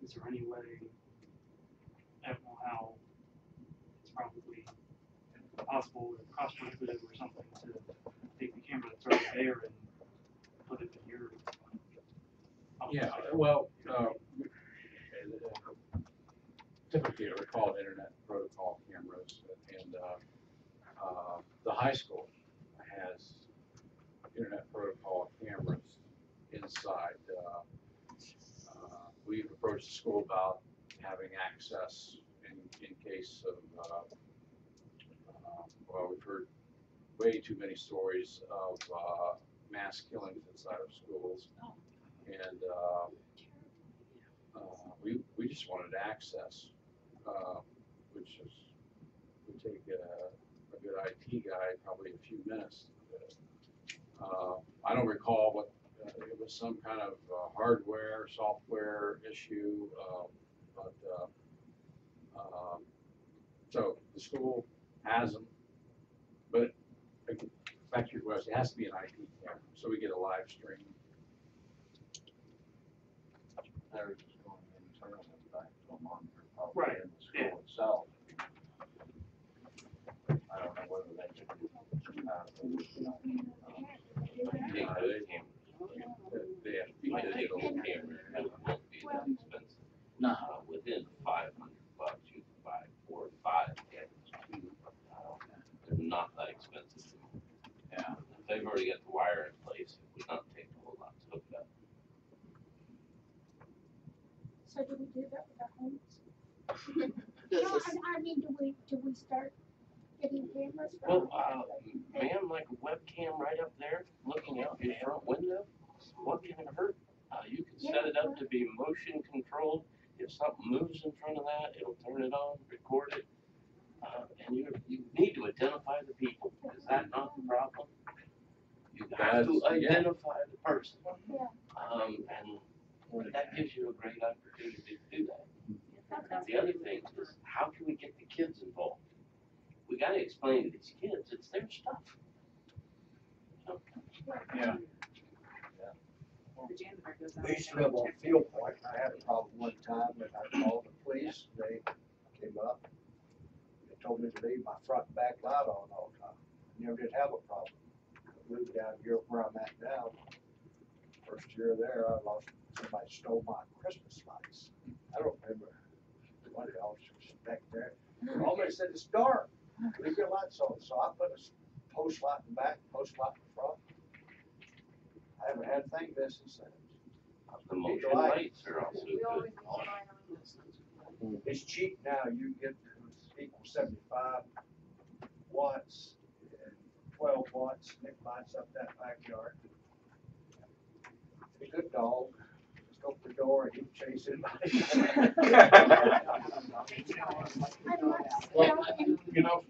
S9: Is there any way, I don't know how, it's probably possible or cost prohibitive or something to take the camera that's already there and put it in your office?
S12: Yeah, well, typically they're called internet protocol cameras, and the high school has internet protocol cameras inside. We've approached the school about having access in case of, well, we've heard way too many stories of mass killings inside of schools, and we just wanted access, which is, would take a good IT guy probably a few minutes. I don't recall what, it was some kind of hardware, software issue, but so the school has them, but back to your question, it has to be an IP camera, so we get a live stream.
S6: They're just going internally back to a monitor, probably
S9: Right.
S6: in the school itself. I don't know whether they can
S19: They have to be digital camera, and it won't be that expensive.
S6: No.
S19: Within $500, you can buy 4 or 5 cameras. They're not that expensive.
S6: Yeah.
S19: If they've already got the wire in place, it would not take a whole lot to hook it up.
S13: So do we do that with our homes? No, I mean, do we start getting cameras?
S19: Well, man, like a webcam right up there, looking out your front window, what can it hurt? You can set it up to be motion controlled. If something moves in front of that, it'll turn it on, record it. And you need to identify the people. Is that not the problem? You have to identify the person. And that gives you a great opportunity to do that. The other thing is, how can we get the kids involved? We gotta explain to these kids, it's their stuff.
S7: Yeah.
S4: The janitor goes out.
S7: We used to live on Field Point. I had a problem one time and I called the police. They came up. They told me to leave my front and back light on all the time. Never did have a problem. I moved down here where I'm at now. First year there, I lost, somebody stole my Christmas lights. I don't remember. One of the officers back there. All they said, it's dark. Leave your lights on. So I put a post light in the back, post light in the front. I haven't had a thing this since then.
S19: The motion lights are also good.
S7: It's cheap now. You get equal 75 watts and 12 watts. And it lights up that backyard. It's a good dog. Just open the door and he can chase anybody.
S10: Well, you know,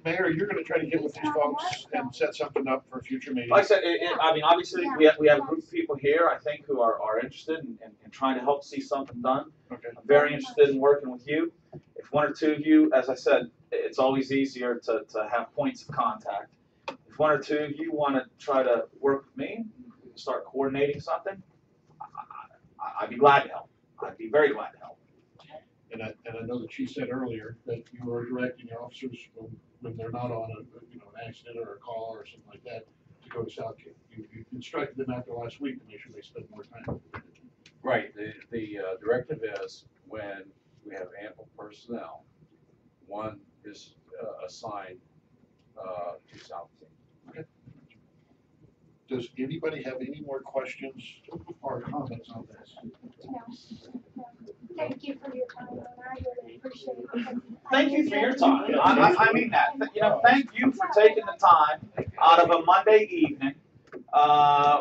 S10: Mayor, you're gonna try to get with these folks and set something up for a future meeting.
S2: Like I said, I mean, obviously, we have a group of people here, I think, who are interested in trying to help see something done.
S10: Okay.
S2: I'm very interested in working with you. If one or two of you, as I said, it's always easier to have points of contact. If one or two of you want to try to work with me, we can start coordinating something, I'd be glad to help. I'd be very glad to help.
S10: And I know that she said earlier that you are directing your officers when they're not on an accident or a call or something like that to go to Southgate. You instructed them after last week to make sure they spend more time.
S12: Right, the directive is when we have ample personnel, one is assigned to Southgate.
S10: Okay. Does anybody have any more questions or comments on this?
S13: No. Thank you for your time, and I really appreciate it.
S2: Thank you for your time. I mean that. You know, thank you for taking the time out of a Monday evening,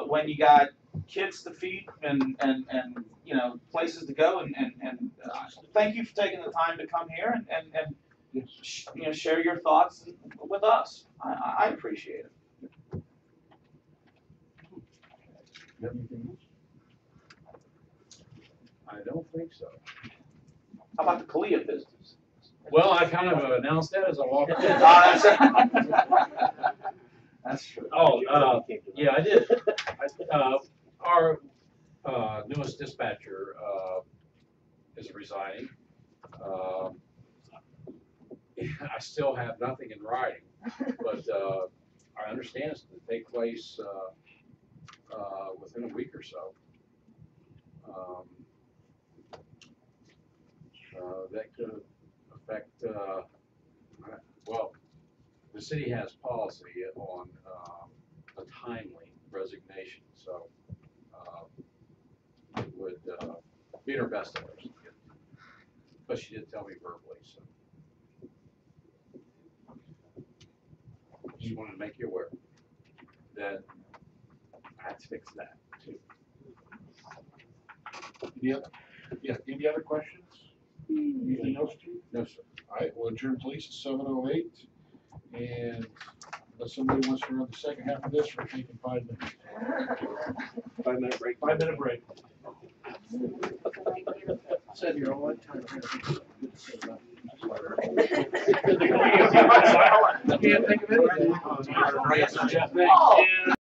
S2: when you got kids to feed and you know, places to go and thank you for taking the time to come here and you know, share your thoughts with us. I appreciate it.
S10: You have anything else?
S12: I don't think so.
S2: How about the Kalia business?
S12: Well, I kind of announced that as I walked in.
S2: That's true.
S12: Oh, yeah, I did. Our newest dispatcher is resigning. I still have nothing in writing, but I understand it's to take place within a week or so. That could affect, well, the city has policy on a timely resignation, so it would be in her best interest to get, but she did tell me verbally, so. Just wanted to make you aware that I had to fix that too.
S10: Any other questions? Anything else, Chief?
S12: No, sir.
S10: All right, we'll adjourn please at 7:08. And unless somebody wants to run the second half of this, we're taking 5 minutes.
S11: 5 minute break.
S10: 5 minute break.
S7: Said you're all time.
S10: Can't think of anything.
S2: Oh.